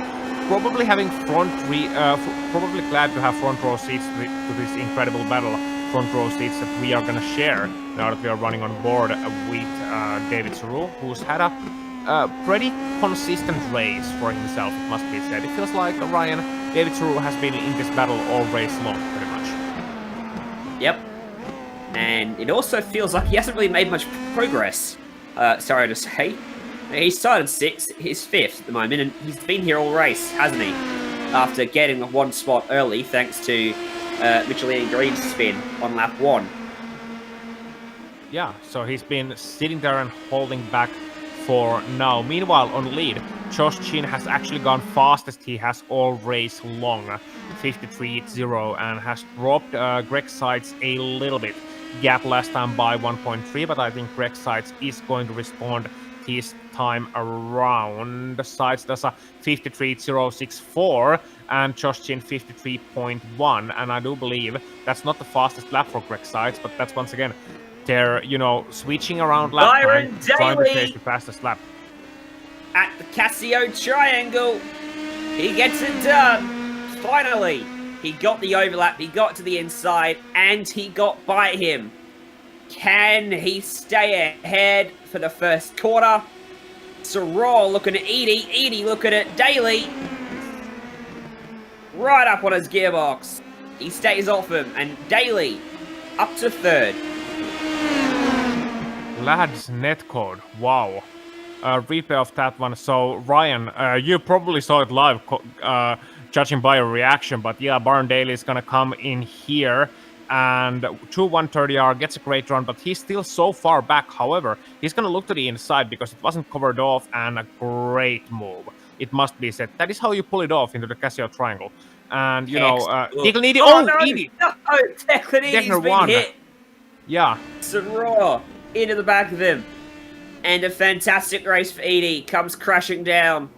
probably having probably glad to have front row seats to this incredible battle. Front row seats that we are going to share now that we are running on board with David Saru, who's had a pretty consistent race for himself, it must be said. It feels like, Ryan, David Saru has been in this battle all race long, pretty much. Yep. And it also feels like he hasn't really made much progress. Sorry to say. He started 6th, he's 5th at the moment, and he's been here all race, hasn't he? After getting one spot early, thanks to Michelin Green's spin on lap 1. Yeah, so he's been sitting there and holding back for now. Meanwhile, on lead, Josh Chin has actually gone fastest he has all race long, 53.0, and has dropped Greg Seitz a little bit. Gap last time by 1.3, but I think Greg Seitz is going to respond this time around. Seitz does a 53.064 and Josh Chin 53.1, and I do believe that's not the fastest lap for Greg Seitz, but that's once again they're, you know, switching around lap Byron time, trying to Daly chase the fastest lap. At the Casio Triangle, he gets it done. Finally, he got the overlap, he got to the inside, and he got by him. Can he stay ahead for the first quarter? Saru looking at Edie, Edie looking at Daly. Right up on his gearbox. He stays off him, and Daly up to 3rd. Lads, netcode, wow. Replay of that one. So, Ryan, you probably saw it live, judging by your reaction, but yeah, Barn Daly is gonna come in here, and 130R gets a great run, but he's still so far back. However, he's gonna look to the inside because it wasn't covered off, and a great move, it must be said. That is how you pull it off into the Casio Triangle. And, you know, Declan Edie, Edie! No, Declan Edie's been hit. Yeah. Saru into the back of him. And a fantastic race for Edie. Comes crashing down.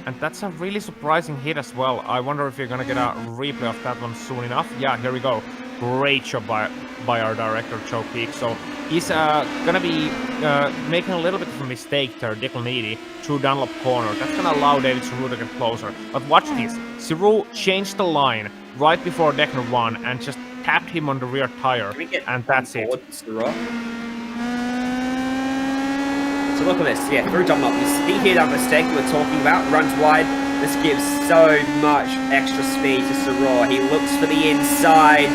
And that's a really surprising hit as well. I wonder if you're gonna get a replay of that one soon enough. Yeah, here we go. Great job by our director, Joe Peak. So he's gonna be making a little bit of a mistake there, Declan Edie, through Dunlop corner. That's gonna allow David Saru to get closer. But watch this. Saru changed the line right before Declan won and just tapped him on the rear tire. And that's it. So look at this, yeah, through Dunlop. You see here that mistake we're talking about, runs wide. This gives so much extra speed to Saru. He looks for the inside.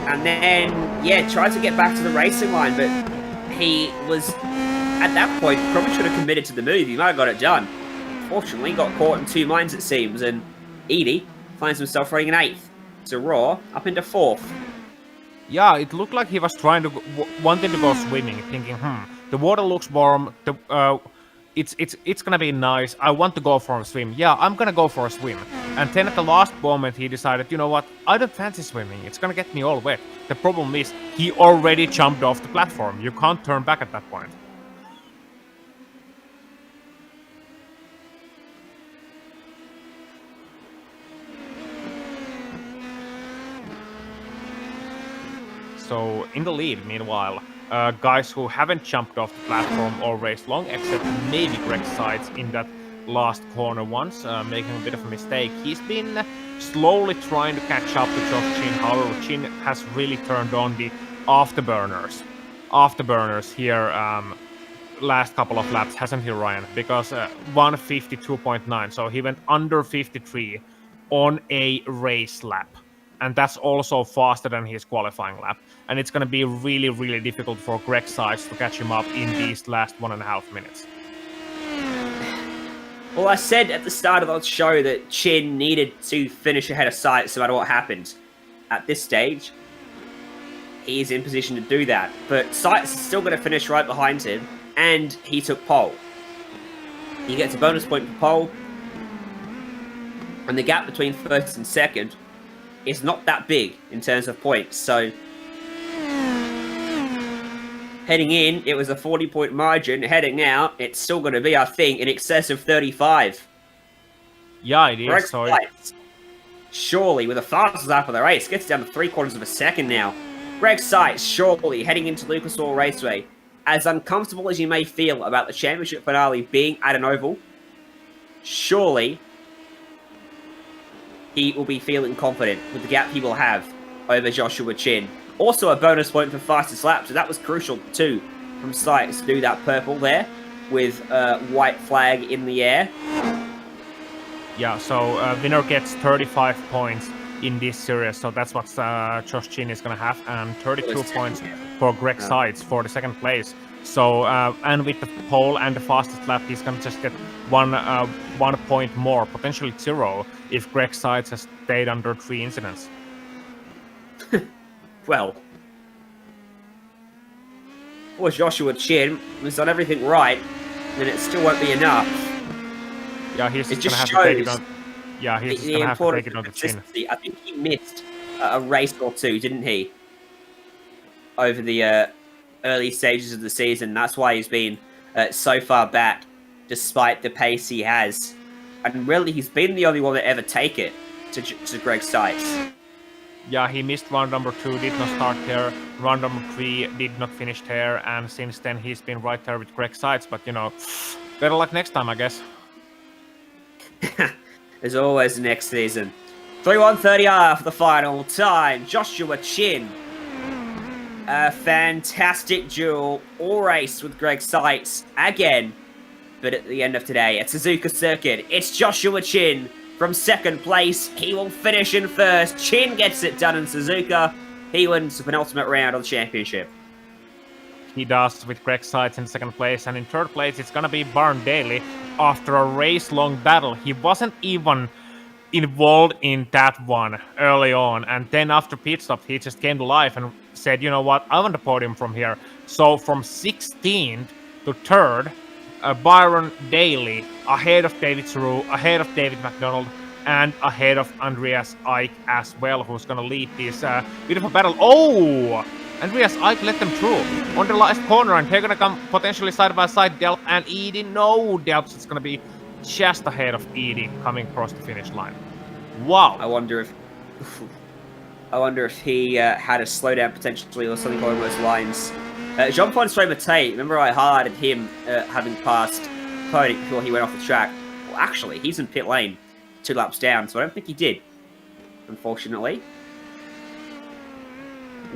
And then, yeah, tries to get back to the racing line, but he was, at that point, probably should have committed to the move. He might have got it done. Fortunately, got caught in 2 minds, it seems, and Edie finds himself running in 8th. Saru up into 4th. Yeah, it looked like he was trying to wanting to go swimming, thinking, the water looks warm. It's gonna be nice. I want to go for a swim. Yeah, I'm gonna go for a swim. And then at the last moment, he decided, you know what? I don't fancy swimming. It's gonna get me all wet. The problem is, he already jumped off the platform. You can't turn back at that point. So in the lead, meanwhile, guys who haven't jumped off the platform all race long, except maybe Greg Seitz in that last corner once, making a bit of a mistake. He's been slowly trying to catch up to Josh Chin. However, Chin has really turned on the afterburners. Afterburners here last couple of laps, hasn't he, Ryan? Because 152.9, so he went under 53 on a race lap. And that's also faster than his qualifying lap. And it's going to be really, really difficult for Greg Seitz to catch him up in these last 1.5 minutes. Well, I said at the start of the show that Chin needed to finish ahead of Seitz no matter what happened. At this stage, he is in position to do that. But Seitz is still going to finish right behind him, and he took pole. He gets a bonus point for pole. And the gap between first and second is not that big in terms of points. So, heading in, it was a 40-point margin. Heading out, it's still going to be, I think, in excess of 35. Yeah, it Greg is. So Seitz, surely, with the fastest lap of the race, gets down to 3/4 of a second now. Greg Seitz, surely, heading into Lucas Oil Raceway, as uncomfortable as you may feel about the championship finale being at an oval, surely he will be feeling confident with the gap he will have over Joshua Chin. Also a bonus point for fastest lap, so that was crucial too from Sykes to do that purple there with white flag in the air. yeah, so winner gets 35 points in this series, so that's what Josh Chin is gonna have, and 32 points for Greg Seitz for the second place. So and with the pole and the fastest lap, he's gonna just get 1 point more, potentially 0, if Greg Seitz has stayed under 3 incidents. Well, for Joshua Chin has done everything right, then it still won't be enough. Yeah, he's It gonna just have shows to take it on. Yeah, he's the gonna have to take importance it of on the Chin. consistency. I think he missed a race or two, didn't he? Over the early stages of the season. That's why he's been so far back, despite the pace he has. And really, he's been the only one to ever take it to Greg Seitz. Yeah, he missed round number 2, did not start there. Round number 3 did not finish there, and since then he's been right there with Greg Seitz. But you know, better luck next time, I guess. As always, next season. 3:1:30 for the final time. Joshua Chin. A fantastic duel, all race with Greg Seitz again. But at the end of today, at Suzuka Circuit, it's Joshua Chin from second place. He will finish in first. Chin gets it done in Suzuka. He wins the penultimate round of the championship. He does, with Greg Seitz in second place, and in third place it's gonna be Edie Daley. After a race-long battle, he wasn't even involved in that one early on, and then after pit stop he just came to life and said, you know what, I want the podium from here. So from 16th to 3rd, Byron Daly ahead of David Theroux, ahead of David McDonald, and ahead of Andreas Ike as well, who's gonna lead this beautiful battle. Oh! Andreas Ike let them through on the last corner, and they're gonna come potentially side by side, Delp and Edie. No, Delp's it's gonna be just ahead of Edie coming across the finish line. Wow! I wonder if he had a slowdown potentially or something along those lines. Jean-Francois Mattei, remember I highlighted him having passed Cody before he went off the track. Well, actually, he's in pit lane 2 laps down, so I don't think he did, unfortunately.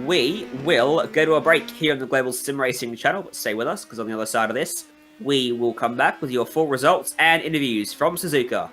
We will go to a break here on the Global Sim Racing channel, but stay with us, because on the other side of this, we will come back with your full results and interviews from Suzuka.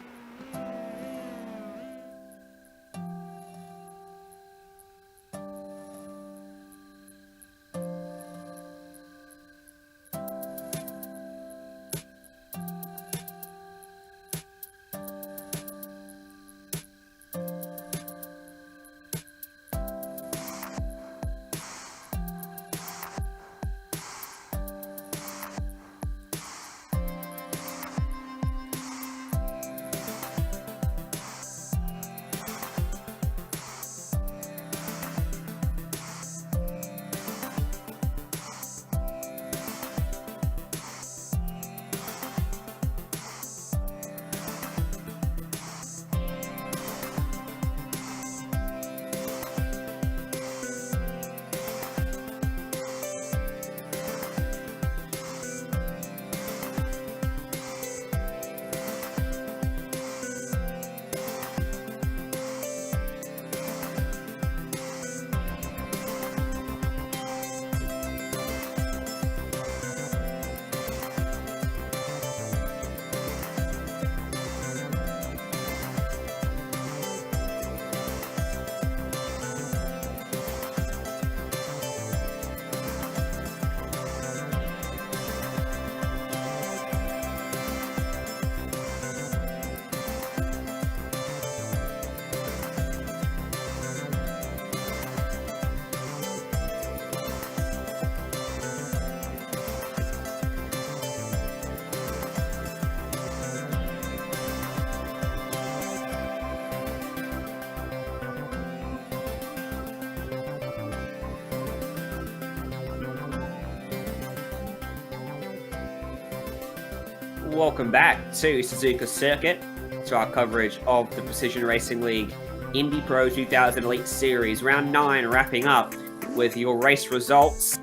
Welcome back to Suzuka Circuit, to our coverage of the Precision Racing League Indy Pro 2000 Elite Series, round 9 wrapping up with your race results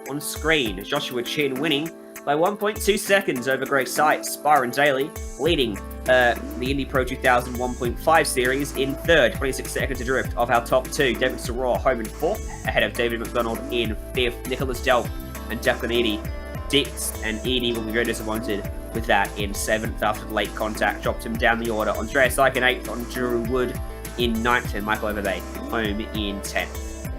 on screen. Joshua Chin winning by 1.2 seconds over Greg Sykes. Byron Daly leading the Indy Pro 2000 1.5 series in third, 26 seconds adrift of our top two. David Soror home in fourth, ahead of David McDonald in fifth. Nicholas Delp and Declan Edie sixth, and Edie will be very disappointed with that in seventh after late contact dropped him down the order. Andreas Eichen eighth, on Drew Wood in ninth, and Michael Overbay home in 10th.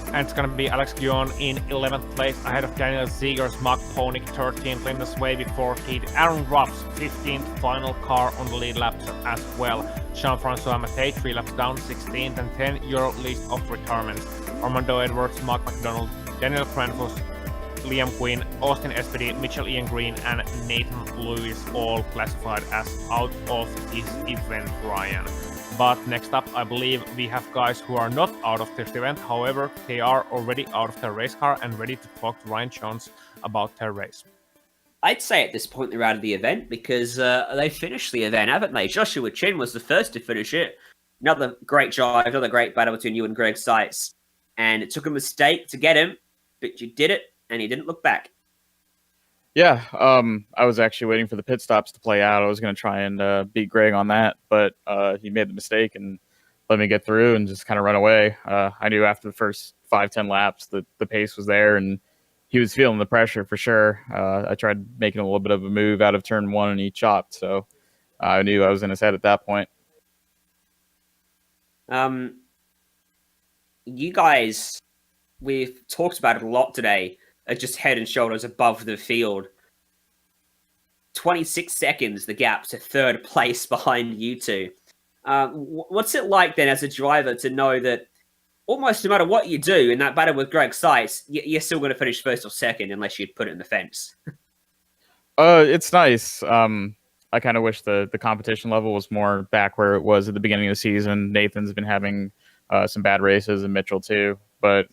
And it's going to be Alex Guillon in 11th place, ahead of Daniel Ziegers, Mark Ponik 13th, Linda Sway before heat, Aaron Ruffs 15th, final car on the lead laps as well. Jean-Francois Mattei 3 laps down, 16th, and 10 euro list of retirements. Armando Edwards, Mark McDonald, Daniel Cranfus, Liam Quinn, Austin SPD, Mitchell Ian Green, and Nathan Lewis all classified as out of this event, Ryan. But next up, I believe we have guys who are not out of this event. However, they are already out of their race car and ready to talk to Ryan Jones about their race. I'd say at this point they're out of the event because they finished the event, haven't they? Joshua Chin was the first to finish it. Another great drive, another great battle between you and Greg Sykes. And it took a mistake to get him, but you did it, and he didn't look back. Yeah, I was actually waiting for the pit stops to play out. I was going to try and beat Greg on that, but he made the mistake and let me get through and just kind of run away. I knew after the first 5-10 laps that the pace was there and he was feeling the pressure for sure. I tried making a little bit of a move out of turn one and he chopped, so I knew I was in his head at that point. You guys, we've talked about it a lot today, are just head and shoulders above the field. 26 seconds, the gap to third place behind you two. What's it like then as a driver to know that almost no matter what you do in that battle with Greg Sykes, you're still going to finish first or second unless you'd put it in the fence? It's nice. I kind of wish the competition level was more back where it was at the beginning of the season. Nathan's been having some bad races and Mitchell too, but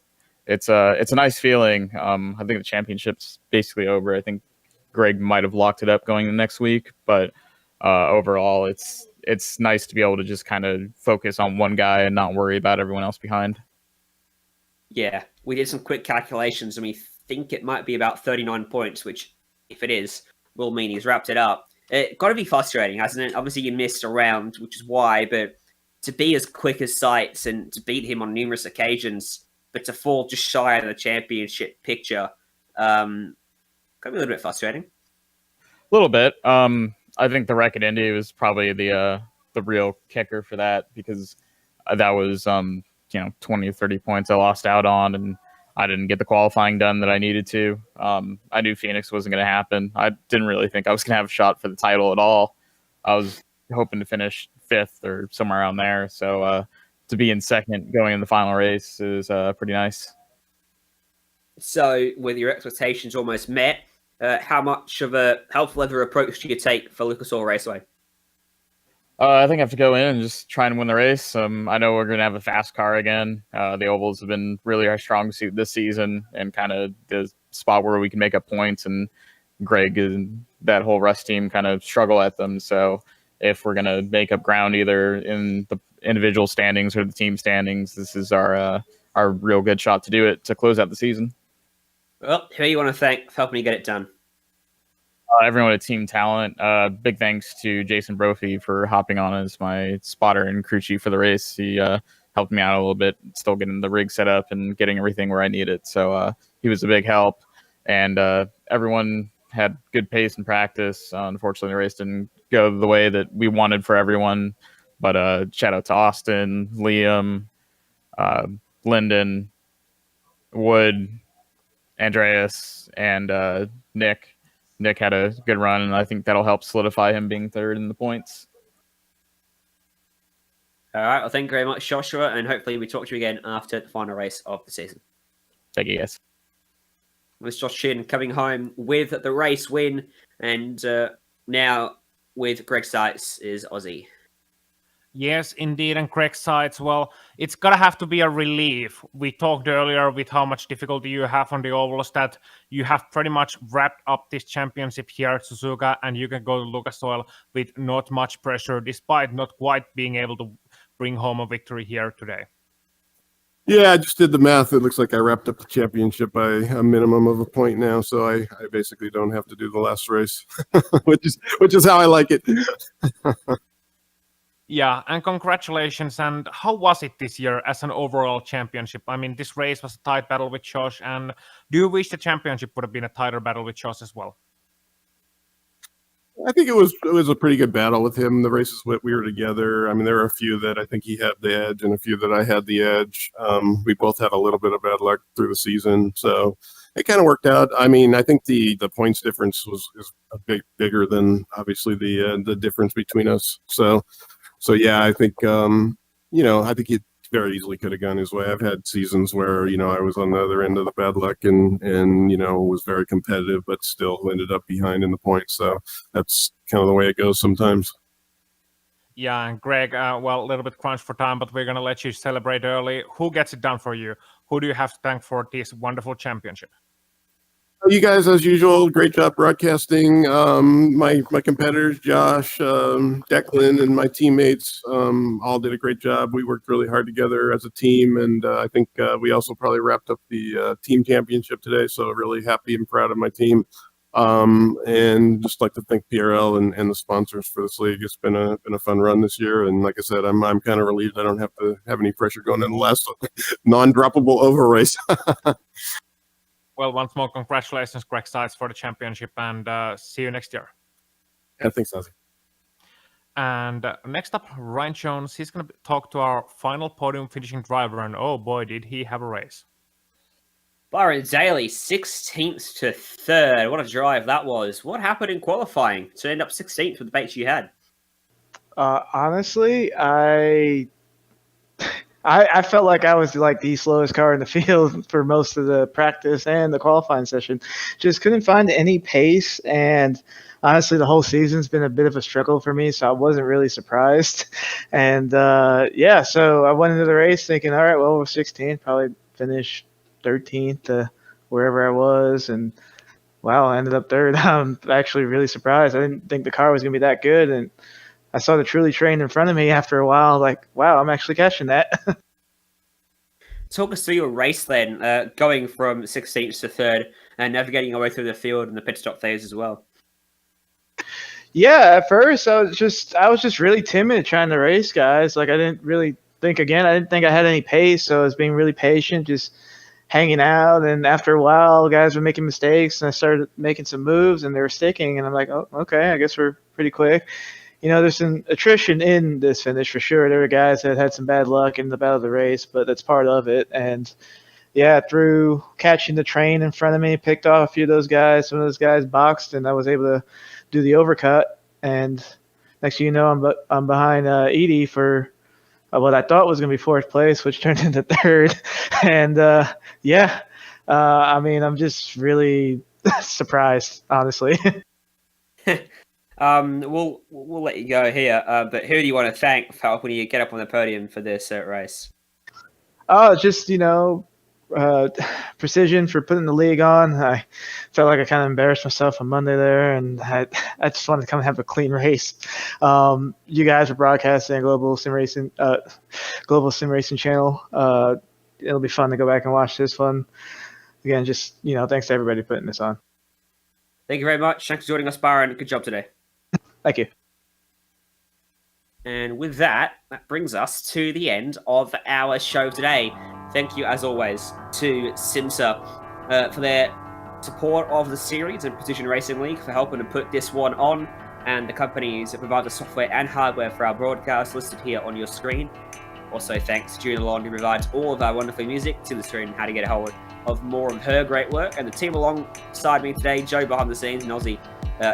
it's a nice feeling. I think the championship's basically over. I think Greg might have locked it up going the next week, but overall, it's nice to be able to just kind of focus on one guy and not worry about everyone else behind. Yeah, we did some quick calculations, and we think it might be about 39 points, which, if it is, will mean he's wrapped it up. It got to be frustrating, hasn't it? Obviously, you missed a round, which is why, but to be as quick as Sykes and to beat him on numerous occasions, but to fall just shy of the championship picture, could be a little bit frustrating. A little bit. I think the wreck at Indy was probably the real kicker for that, because that was 20 or 30 points I lost out on, and I didn't get the qualifying done that I needed to. I knew Phoenix wasn't going to happen. I didn't really think I was going to have a shot for the title at all. I was hoping to finish fifth or somewhere around there. So to be in second going in the final race is pretty nice. So with your expectations almost met, how much of a helpful leather approach do you take for Lucas Oil Raceway? I think I have to go in and just try and win the race. I know we're going to have a fast car again. The ovals have been really our strong suit this season, and kind of the spot where we can make up points. And Greg and that whole Rust team kind of struggle at them. So if we're going to make up ground either in the individual standings or the team standings, this is our real good shot to do it to close out the season. Well, who do you want to thank for helping me get it done? Everyone at Team Talent. Big thanks to Jason Brophy for hopping on as my spotter and crew chief for the race. He helped me out a little bit, still getting the rig set up and getting everything where I need it. So he was a big help. And everyone had good pace and practice. Unfortunately, the race didn't go the way that we wanted for everyone. But shout out to Austin, Liam, Lyndon, Wood, Andreas, and Nick. Nick had a good run, and I think that'll help solidify him being third in the points. All right. Well, thank you very much, Joshua, and hopefully we talk to you again after the final race of the season. Thank you, guys. With Josh Chin coming home with the race win, and now with Greg Sykes is Aussie. Yes, indeed, and Greg sides. Well, it's gonna have to be a relief. We talked earlier with how much difficulty you have on the ovals that you have pretty much wrapped up this championship here at Suzuka, and you can go to Lucas Oil with not much pressure, despite not quite being able to bring home a victory here today. Yeah, I just did the math. It looks like I wrapped up the championship by a minimum of a point now, so I basically don't have to do the last race, which is how I like it. Yeah, and congratulations. And how was it this year as an overall championship? I mean, this race was a tight battle with Josh, and do you wish the championship would have been a tighter battle with Josh as well? I think it was a pretty good battle with him. The races we were together. I mean, there were a few that I think he had the edge, and a few that I had the edge. We both had a little bit of bad luck through the season, so it kind of worked out. I mean, I think the points difference is a bit bigger than obviously the difference between us. So yeah, I think I think it very easily could have gone his way. I've had seasons where I was on the other end of the bad luck and was very competitive, but still ended up behind in the points. So that's kind of the way it goes sometimes. Yeah, and Greg, well, a little bit crunch for time, but we're gonna let you celebrate early. Who gets it done for you? Who do you have to thank for this wonderful championship? You guys, as usual, great job broadcasting. My competitors, Josh, Declan, and my teammates all did a great job. We worked really hard together as a team, and I think we also probably wrapped up the team championship today. So really happy and proud of my team. And just like to thank PRL and the sponsors for this league. It's been a fun run this year, and like I said, I'm kind of relieved I don't have to have any pressure going in the last non-droppable over race. Well, once more, congratulations, Greg Sides, for the championship, and see you next year. Yeah, thanks, Ozzy. And next up, Ryan Jones. He's going to talk to our final podium finishing driver, and oh boy, did he have a race. Edie Daley, 16th to 3rd. What a drive that was. What happened in qualifying to end up 16th with the baits you had? Honestly, I felt like I was like the slowest car in the field for most of the practice and the qualifying session. Just couldn't find any pace, and honestly, the whole season's been a bit of a struggle for me, so I wasn't really surprised. And so I went into the race thinking, all right, well, we're 16th, probably finish 13th to wherever I was, and wow, I ended up 3rd. I'm actually really surprised. I didn't think the car was going to be that good, and I saw the truly train in front of me after a while, like, wow, I'm actually catching that. Talk us through your race then, going from 16th to 3rd and navigating your way through the field and the pit stop phase as well. Yeah, at first I was just really timid trying to race, guys. Like I didn't think I had any pace, so I was being really patient, just hanging out. And after a while, guys were making mistakes, and I started making some moves, and they were sticking. And I'm like, oh, okay, I guess we're pretty quick. There's some attrition in this finish for sure. There were guys that had some bad luck in the battle of the race, but that's part of it. And yeah, through catching the train in front of me, picked off a few of those guys. Some of those guys boxed, and I was able to do the overcut. And next thing you know, I'm behind Edie for what I thought was going to be 4th place, which turned into 3rd. And I mean, I'm just really surprised, honestly. We'll let you go here, but who do you want to thank for helping you get up on the podium for this race? Oh, just, Precision for putting the league on. I felt like I kind of embarrassed myself on Monday there, and I just wanted to come and have a clean race. You guys are broadcasting Global Sim Racing channel. It'll be fun to go back and watch this one. Again, just, thanks to everybody putting this on. Thank you very much. Thanks for joining us, Byron. Good job today. Thank you. And with that brings us to the end of our show today. Thank you, as always, to Simsa for their support of the series and Precision Racing League, for helping to put this one on, and the companies that provide the software and hardware for our broadcast listed here on your screen. Also, thanks to Juna Lawn, who provides all of our wonderful music to the screen, and how to get a hold of more of her great work. And the team alongside me today, Joe behind the scenes, and Ozzy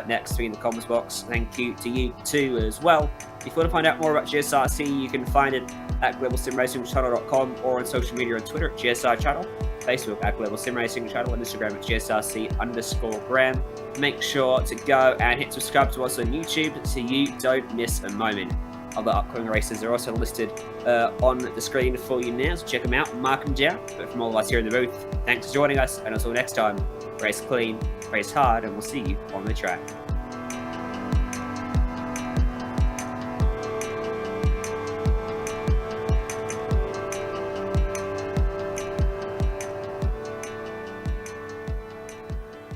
next to me in the comments box. Thank you to you too as well. If you want to find out more about GSRC, you can find it at globalsimracingchannel.com, or on social media on Twitter at GSR Channel, Facebook at Global Sim Racing Channel, and Instagram at GSRC_Graham. Make sure to go and hit subscribe to us on YouTube so you don't miss a moment. other upcoming races are also listed on the screen for you now, so check them out, mark them down. But from all of us here in the booth, thanks for joining us, and until next time, race clean, race hard, and we'll see you on the track.